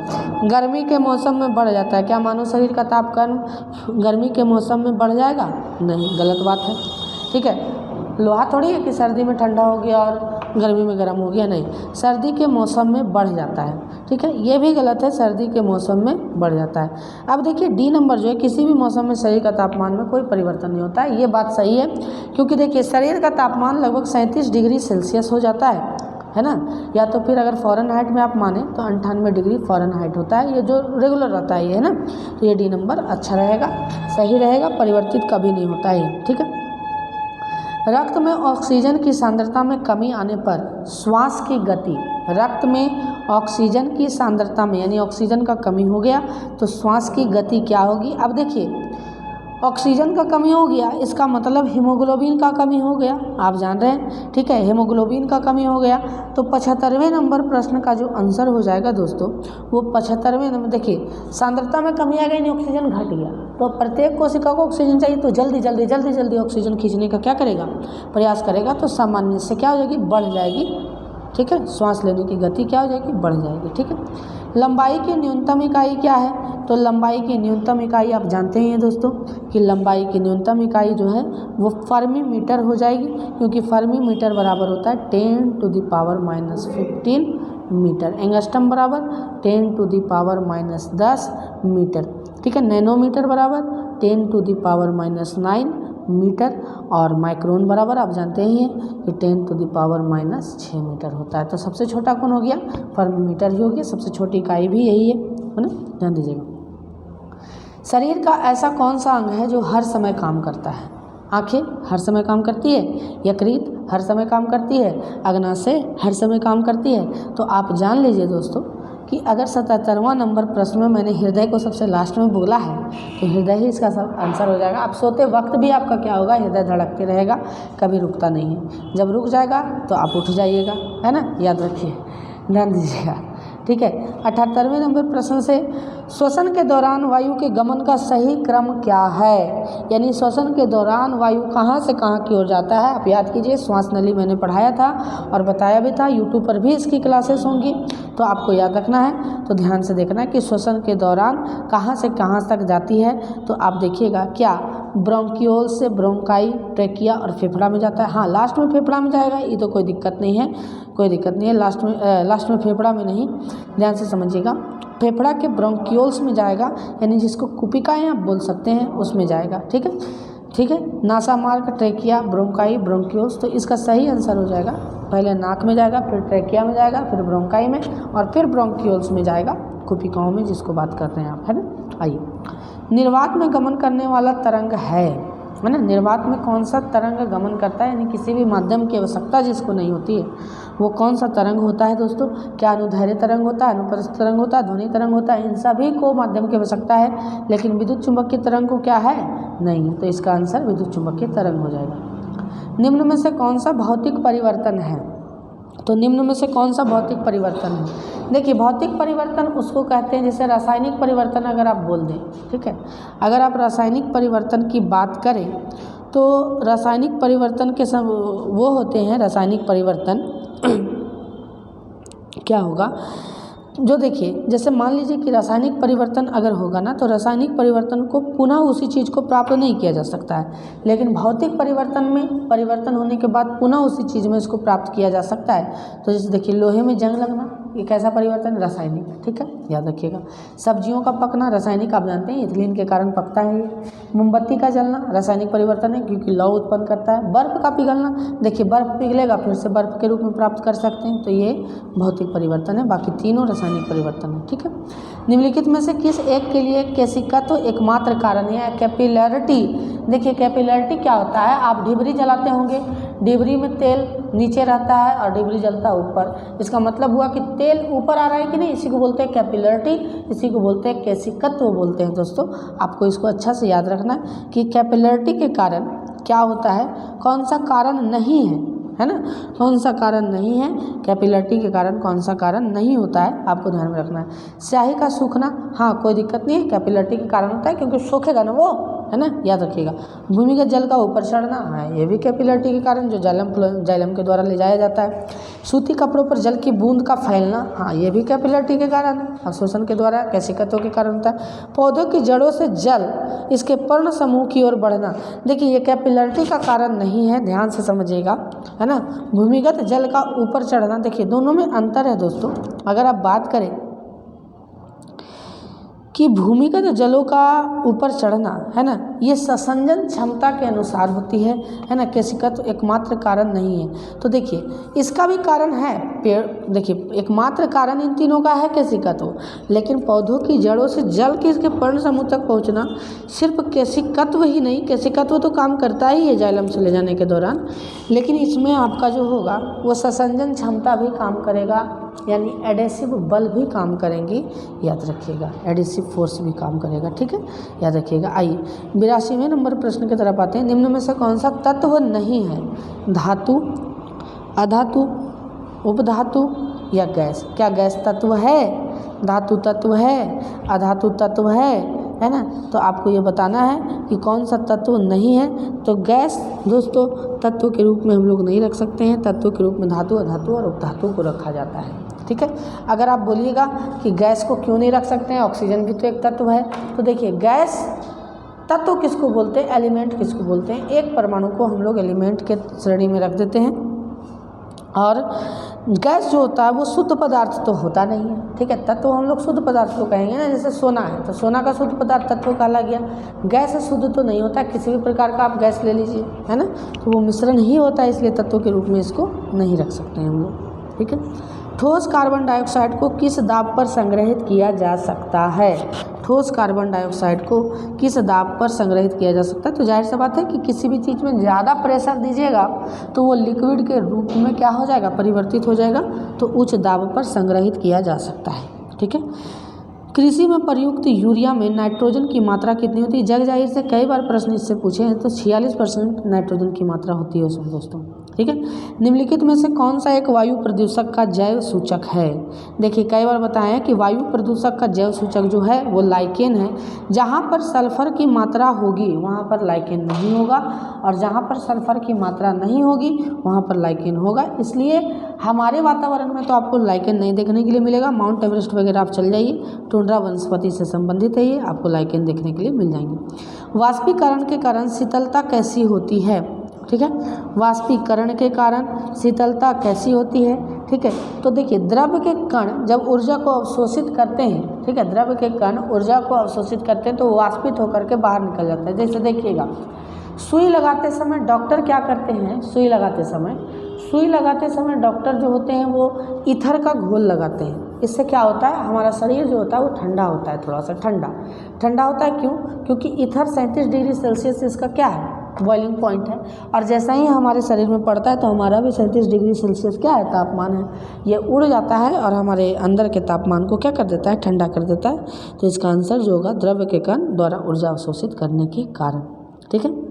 गर्मी के मौसम में बढ़ जाता है, क्या मानव शरीर का तापक्रम गर्मी के मौसम में बढ़ जाएगा? नहीं, गलत बात है, ठीक है। लोहा थोड़ी है कि सर्दी में ठंडा हो गया और गर्मी में गर्म हो गया, नहीं, सर्दी के मौसम में बढ़ जाता है, ठीक है। ये भी गलत है, सर्दी के मौसम में बढ़ जाता है। अब देखिए डी नंबर जो है, किसी भी मौसम में शरीर का तापमान में कोई परिवर्तन नहीं होता है, ये बात सही है, क्योंकि देखिए शरीर का तापमान लगभग 37 डिग्री सेल्सियस हो जाता है ना। या तो फिर अगर फ़ारेनहाइट में आप माने तो 98 डिग्री फ़ारेनहाइट होता है, ये जो रेगुलर रहता है ये, है ना। तो ये डी नंबर अच्छा रहेगा, सही रहेगा, परिवर्तित कभी नहीं होता है ये, ठीक है। रक्त में ऑक्सीजन की सांद्रता में कमी आने पर श्वास की गति, रक्त में ऑक्सीजन की सांद्रता में यानी ऑक्सीजन का कमी हो गया तो श्वास की गति क्या होगी। अब देखिए ऑक्सीजन का कमी हो गया, इसका मतलब हीमोग्लोबिन का कमी हो गया, आप जान रहे हैं, ठीक है। हीमोग्लोबिन का कमी हो गया तो 75वें नंबर प्रश्न का जो आंसर हो जाएगा दोस्तों वो 75वें नंबर, देखिए सांद्रता में कमी आ गई, नहीं ऑक्सीजन घट गया, तो प्रत्येक कोशिका को ऑक्सीजन चाहिए, तो जल्दी जल्दी जल्दी जल्दी ऑक्सीजन खींचने का क्या करेगा, प्रयास करेगा, तो सामान्य से क्या हो जाएगी, बढ़ जाएगी, ठीक है। श्वास लेने की गति क्या हो जाएगी, बढ़ जाएगी, ठीक है। लंबाई की न्यूनतम इकाई क्या है, तो लंबाई की न्यूनतम इकाई आप जानते ही हैं दोस्तों कि लंबाई की न्यूनतम इकाई जो है वो फर्मी मीटर हो जाएगी, क्योंकि फर्मी मीटर बराबर होता है 10⁻⁻15 मीटर, एंगस्ट्रम बराबर 10⁻⁻10 मीटर, ठीक है। नैनोमीटर बराबर 10⁻⁹ मीटर और माइक्रोन बराबर आप जानते ही हैं कि 10⁻⁻6 मीटर होता है। तो सबसे छोटा कौन हो गया? फर्मीमीटर ही हो गया, सबसे छोटी इकाई भी यही है ना, ध्यान दीजिएगा। शरीर का ऐसा कौन सा अंग है जो हर समय काम करता है? आँखें हर समय काम करती है, यकृत हर समय काम करती है, अग्नाशय हर समय काम करती है। तो आप जान लीजिए दोस्तों कि अगर 77वां नंबर प्रश्न में मैंने हृदय को सबसे लास्ट में बोला है तो हृदय ही इसका सब आंसर हो जाएगा। आप सोते वक्त भी आपका क्या होगा? हृदय धड़कते रहेगा, कभी रुकता नहीं है। जब रुक जाएगा तो आप उठ जाइएगा, है ना, याद रखिए, ध्यान दीजिएगा, ठीक है। 78वें नंबर प्रश्न से श्वसन के दौरान वायु के गमन का सही क्रम क्या है? यानी श्वसन के दौरान वायु कहाँ से कहाँ की ओर जाता है? आप याद कीजिए, श्वास नली मैंने पढ़ाया था और बताया भी था, यूट्यूब पर भी इसकी क्लासेस होंगी, तो आपको याद रखना है। तो ध्यान से देखना है कि श्वसन के दौरान कहाँ से कहाँ तक जाती है। तो आप देखिएगा क्या ब्रोंकियोल से ब्रोंकाई, ट्रेकिया और फेफड़ा में जाता है। हाँ, लास्ट में फेफड़ा में जाएगा, ये तो कोई दिक्कत नहीं है, कोई दिक्कत नहीं है। लास्ट में फेफड़ा में नहीं, ध्यान से समझिएगा, फेफड़ा के ब्रोंकियोल्स में जाएगा, यानी जिसको कुपिकाएँ आप बोल सकते हैं, उसमें जाएगा, ठीक है, ठीक है। नासा मार्ग, ट्रेकिया, ब्रोंकाई, ब्रोंकियोल्स, तो इसका सही आंसर हो जाएगा, पहले नाक में जाएगा, फिर ट्रेकिया में जाएगा, फिर ब्रोंकाई में और फिर ब्रोंकियोल्स में जाएगा, कुपिकाओं में, जिसको बात कर रहे हैं आप, है ना। आइए, निर्वात में गमन करने वाला तरंग है ना, निर्वात में कौन सा तरंग गमन करता है, यानी किसी भी माध्यम की आवश्यकता जिसको नहीं होती है, वो कौन सा तरंग होता है दोस्तों? क्या अनुदैर्ध्य तरंग होता है, अनुप्रस्थ तरंग होता है, ध्वनि तरंग होता है? इन सभी को माध्यम की आवश्यकता है, लेकिन विद्युत चुंबकीय तरंग को क्या है? नहीं, तो इसका आंसर विद्युत चुंबकीय तरंग हो जाएगा। निम्न में से कौन सा भौतिक परिवर्तन है? तो निम्न में से कौन सा भौतिक परिवर्तन है? देखिए, भौतिक परिवर्तन उसको कहते हैं जैसे रासायनिक परिवर्तन अगर आप बोल दें, ठीक है। अगर आप रासायनिक परिवर्तन की बात करें तो रासायनिक परिवर्तन के सब वो होते हैं, रासायनिक परिवर्तन क्या होगा? जो देखिए, जैसे मान लीजिए कि रासायनिक परिवर्तन अगर होगा ना, तो रासायनिक परिवर्तन को पुनः उसी चीज़ को प्राप्त नहीं किया जा सकता है, लेकिन भौतिक परिवर्तन में परिवर्तन होने के बाद पुनः उसी चीज़ में इसको प्राप्त किया जा सकता है। तो जैसे देखिए, लोहे में जंग लगना, ये कैसा परिवर्तन? रासायनिक, ठीक है, याद रखिएगा। सब्जियों का पकना रासायनिक, आप जानते हैं, इथिलीन के कारण पकता है ये। मोमबत्ती का जलना रासायनिक परिवर्तन है, क्योंकि लौ उत्पन्न करता है। बर्फ़ का पिघलना, देखिए बर्फ़ पिघलेगा फिर से बर्फ़ के रूप में प्राप्त कर सकते हैं, तो ये भौतिक परिवर्तन है। बाकी तीनों रासायनिक परिवर्तन है, ठीक है। निम्नलिखित में से किस एक के लिए केशिकत्व एकमात्र कारण है? कैपिलरिटी। देखिए, कैपिलरिटी क्या होता है? आप डिबरी जलाते होंगे, डिबरी में तेल नीचे रहता है और डिबरी जलता है ऊपर, इसका मतलब हुआ कि तेल ऊपर आ रहा है कि नहीं, इसी को बोलते हैं कैपिलरिटी, इसी को बोलते हैं केशिकत्व बोलते हैं। दोस्तों, आपको इसको अच्छा से याद रखना है कि कैपिलरिटी के कारण क्या होता है, कौन सा कारण नहीं है ना, कौन सा कारण नहीं है, कैपिलरिटी के कारण कौन सा कारण नहीं होता है, आपको ध्यान में रखना है। स्याही का सूखना, हाँ कोई दिक्कत नहीं है, कैपिलरिटी के कारण होता है, क्योंकि सूखेगा ना वो, है ना, याद रखिएगा। भूमिगत जल का ऊपर चढ़ना, हाँ ये भी कैपिलरिटी के कारण, जो जाइलम के द्वारा ले जाया जाता है। सूती कपड़ों पर जल की बूंद का फैलना, हाँ ये भी कैपिलरिटी के कारण है, अवशोषण के द्वारा, केशिकत्व के कारण होता है। पौधों की जड़ों से जल इसके पर्ण समूह की ओर बढ़ना, देखिए ये कैपिलरिटी का कारण नहीं है, ध्यान से समझिएगा, है ना। भूमिगत जल का ऊपर चढ़ना, देखिए दोनों में अंतर है दोस्तों। अगर आप बात करें कि भूमिगत जलों का ऊपर चढ़ना, है ना, ये ससंजन क्षमता के अनुसार होती है ना, केशिकत्व एकमात्र कारण नहीं है। तो देखिए, इसका भी कारण है, पेड़, देखिए एकमात्र कारण इन तीनों का है केशिकत्व, लेकिन पौधों की जड़ों से जल के इसके पर्ण समूह तक पहुंचना सिर्फ केशिकत्व ही नहीं, केशिकत्व तो काम करता ही है जाइलम से ले जाने के दौरान, लेकिन इसमें आपका जो होगा वो ससंजन क्षमता भी काम करेगा, यानी एडेसिव बल भी काम करेंगी, याद रखिएगा, एडेसिव फोर्स भी काम करेगा, ठीक है, याद रखिएगा। आइए 82वें नंबर प्रश्न की तरफ आते हैं। निम्न में से कौन सा तत्व नहीं है? धातु, अधातु, उपधातु या गैस? क्या गैस तत्व है, धातु तत्व है, अधातु तत्व है ना? तो आपको ये बताना है कि कौन सा तत्व नहीं है। तो गैस दोस्तों तत्व के रूप में हम लोग नहीं रख सकते हैं, तत्व के रूप में धातु, अधातु और उपधातु को रखा जाता है, ठीक है। अगर आप बोलिएगा कि गैस को क्यों नहीं रख सकते हैं, ऑक्सीजन भी तो एक तत्व है, तो देखिए गैस तत्व किसको बोलते हैं, एलिमेंट किसको बोलते हैं? एक परमाणु को हम लोग एलिमेंट के श्रेणी में रख देते हैं, और गैस जो होता है वो शुद्ध पदार्थ तो होता नहीं है, ठीक है। तत्व हम लोग शुद्ध पदार्थ को कहेंगे ना, जैसे सोना है तो सोना का शुद्ध पदार्थ तत्व कहला गया। गैस शुद्ध तो नहीं होता, किसी भी प्रकार का आप गैस ले लीजिए, है ना, तो वो मिश्रण ही होता है, इसलिए तत्व के रूप में इसको नहीं रख सकते हैं हम लोग, ठीक है। ठोस कार्बन डाइऑक्साइड को किस दाब पर संग्रहित किया जा सकता है? ठोस कार्बन डाइऑक्साइड को किस दाब पर संग्रहित किया जा सकता है? तो जाहिर सी बात है कि किसी भी चीज़ में ज़्यादा प्रेशर दीजिएगा तो वो लिक्विड के रूप में क्या हो जाएगा, परिवर्तित हो जाएगा, तो उच्च दाब पर संग्रहित किया जा सकता है, ठीक है। कृषि में प्रयुक्त यूरिया में नाइट्रोजन की मात्रा कितनी होती है? जग जाहिर से कई बार प्रश्न इससे पूछे हैं, तो 46% नाइट्रोजन की मात्रा होती है उसमें दोस्तों, ठीक है। निम्नलिखित में से कौन सा एक वायु प्रदूषक का जैव सूचक है? देखिए कई बार बताया है कि वायु प्रदूषक का जैव सूचक जो है वो लाइकेन है। जहाँ पर सल्फर की मात्रा होगी वहाँ पर लाइकेन नहीं होगा, और जहाँ पर सल्फर की मात्रा नहीं होगी वहाँ पर लाइकेन होगा। इसलिए हमारे वातावरण में तो आपको लाइकेन नहीं देखने के लिए मिलेगा। माउंट एवरेस्ट वगैरह आप चल जाइए, टुंड्रा वनस्पति से संबंधित है ये, आपको लाइकेन देखने के लिए मिल जाएंगे। वाष्पीकरण के कारण शीतलता कैसी होती है? ठीक है, वाष्पीकरण के कारण शीतलता कैसी होती है? ठीक है, तो देखिए द्रव के कण जब ऊर्जा को अवशोषित करते हैं, ठीक है, द्रव के कण ऊर्जा को अवशोषित करते हैं तो वाष्पित होकर के बाहर निकल जाता है। जैसे देखिएगा सुई लगाते समय डॉक्टर क्या करते हैं, सुई लगाते समय डॉक्टर जो होते हैं वो ईथर का घोल लगाते हैं। इससे क्या होता है, हमारा शरीर जो होता है वो ठंडा होता है, थोड़ा सा ठंडा होता है। क्यों? क्योंकि ईथर 37 डिग्री सेल्सियस इसका क्या है, बॉइलिंग पॉइंट है, और जैसा ही हमारे शरीर में पड़ता है तो हमारा भी 37 डिग्री सेल्सियस क्या है, तापमान है, ये उड़ जाता है और हमारे अंदर के तापमान को क्या कर देता है, ठंडा कर देता है। तो इसका आंसर जो होगा द्रव्य के कण द्वारा ऊर्जा अवशोषित करने के कारण, ठीक है।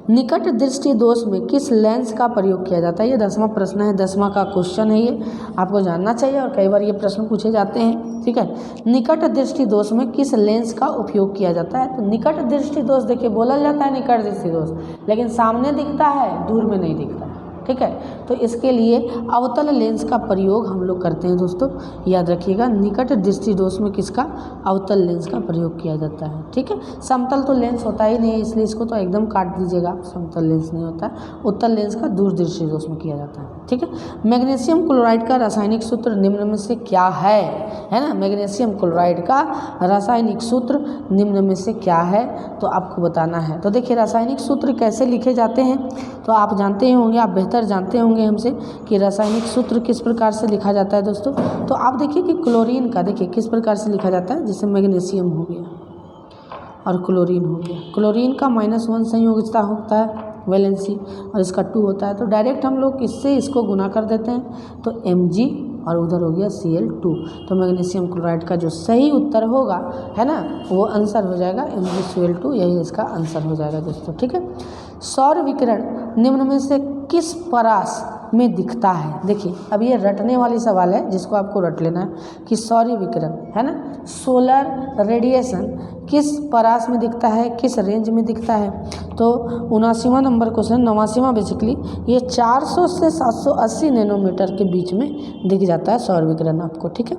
निकट दृष्टि दोष में किस लेंस का प्रयोग किया जाता है? ये 10वां प्रश्न है, 10वां का क्वेश्चन है, ये आपको जानना चाहिए और कई बार ये प्रश्न पूछे जाते हैं, ठीक है। निकट दृष्टि दोष में किस लेंस का उपयोग किया जाता है? तो निकट दृष्टि दोष देखिए बोला जाता है निकट दृष्टि दोष, लेकिन सामने दिखता है, दूर में नहीं दिखता है, ठीक है। तो इसके लिए अवतल लेंस का प्रयोग हम लोग करते हैं दोस्तों, याद रखिएगा। निकट दृष्टि दोष में किसका, अवतल लेंस का प्रयोग किया जाता है, ठीक है। समतल तो लेंस होता ही नहीं है, इसलिए इसको तो एकदम काट दीजिएगा, समतल लेंस नहीं होता है। उत्तल लेंस का दूरदृष्टि दोष में किया जाता है, ठीक है। मैग्नीशियम क्लोराइड का रासायनिक सूत्र निम्न में से क्या है ना। मैग्नीशियम क्लोराइड का रासायनिक सूत्र निम्न में से क्या है, तो आपको बताना है। तो देखिए रासायनिक सूत्र कैसे लिखे जाते हैं, तो आप जानते ही होंगे, आप बेहतर जानते होंगे हमसे कि रासायनिक सूत्र किस प्रकार से लिखा जाता है दोस्तों। तो आप देखिए कि क्लोरीन का देखिए किस प्रकार से लिखा जाता है, जैसे मैग्नीशियम हो गया और क्लोरीन हो गया। क्लोरीन का -1 संयोजकता होता है, वैलेंसी, और इसका 2 होता है, तो डायरेक्ट हम लोग इससे इसको गुना कर देते हैं, तो Mg और उधर हो गया Cl2। तो मैग्नीशियम क्लोराइड का जो सही उत्तर होगा, है ना, वो आंसर हो जाएगा MgCl2, यही इसका आंसर हो जाएगा दोस्तों, ठीक है। सौर विकिरण निम्न में से किस परास में दिखता है? देखिए अब ये रटने वाली सवाल है, जिसको आपको रट लेना है कि सौर विकिरण, है ना, सोलर रेडिएशन किस परास में दिखता है, किस रेंज में दिखता है? तो 79वां नंबर क्वेश्चन, 89वां बेसिकली, ये 400 से 780 नैनोमीटर के बीच में दिख जाता है सौर विकिरण आपको, ठीक है।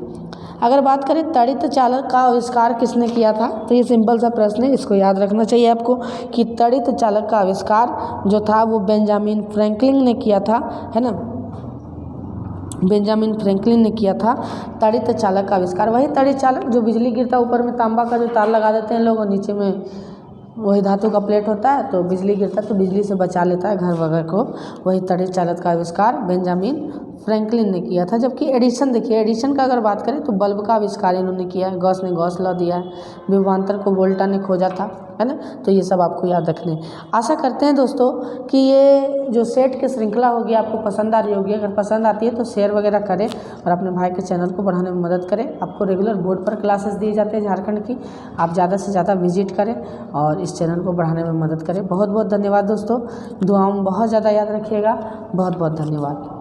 अगर बात करें तड़ित चालक का आविष्कार किसने किया था, तो ये सिंपल सा प्रश्न है, इसको याद रखना चाहिए आपको कि तड़ित चालक का आविष्कार जो था वो बेंजामिन फ्रैंकलिन ने किया था, है ना, बेंजामिन फ्रैंकलिन ने किया था तड़ित चालक का आविष्कार। वही तड़ित चालक जो बिजली गिरता ऊपर में तांबा का जो तार लगा देते हैं लोग और नीचे में वही धातु का प्लेट होता है, तो बिजली गिरता है तो बिजली से बचा लेता है घर वगैरह को, वही तड़ित चालक का आविष्कार बेंजामिन फ्रैंकलिन ने किया था। जबकि एडिसन, देखिए एडिसन का अगर बात करें तो बल्ब का आविष्कार इन्होंने किया है, गॉस ने गॉस लॉ दिया है, विभवांतर को वोल्टा ने खोजा था, है ना। तो ये सब आपको याद रखने। आशा करते हैं दोस्तों कि ये जो सेट की श्रृंखला होगी आपको पसंद आ रही होगी। अगर पसंद आती है तो शेयर वगैरह करें और अपने भाई के चैनल को बढ़ाने में मदद करें। आपको रेगुलर बोर्ड पर क्लासेस दिए जाते हैं झारखंड की, आप ज़्यादा से ज़्यादा विजिट करें और इस चैनल को बढ़ाने में मदद करें। बहुत बहुत धन्यवाद दोस्तों, दुआओं में बहुत ज़्यादा याद रखिएगा। बहुत बहुत धन्यवाद।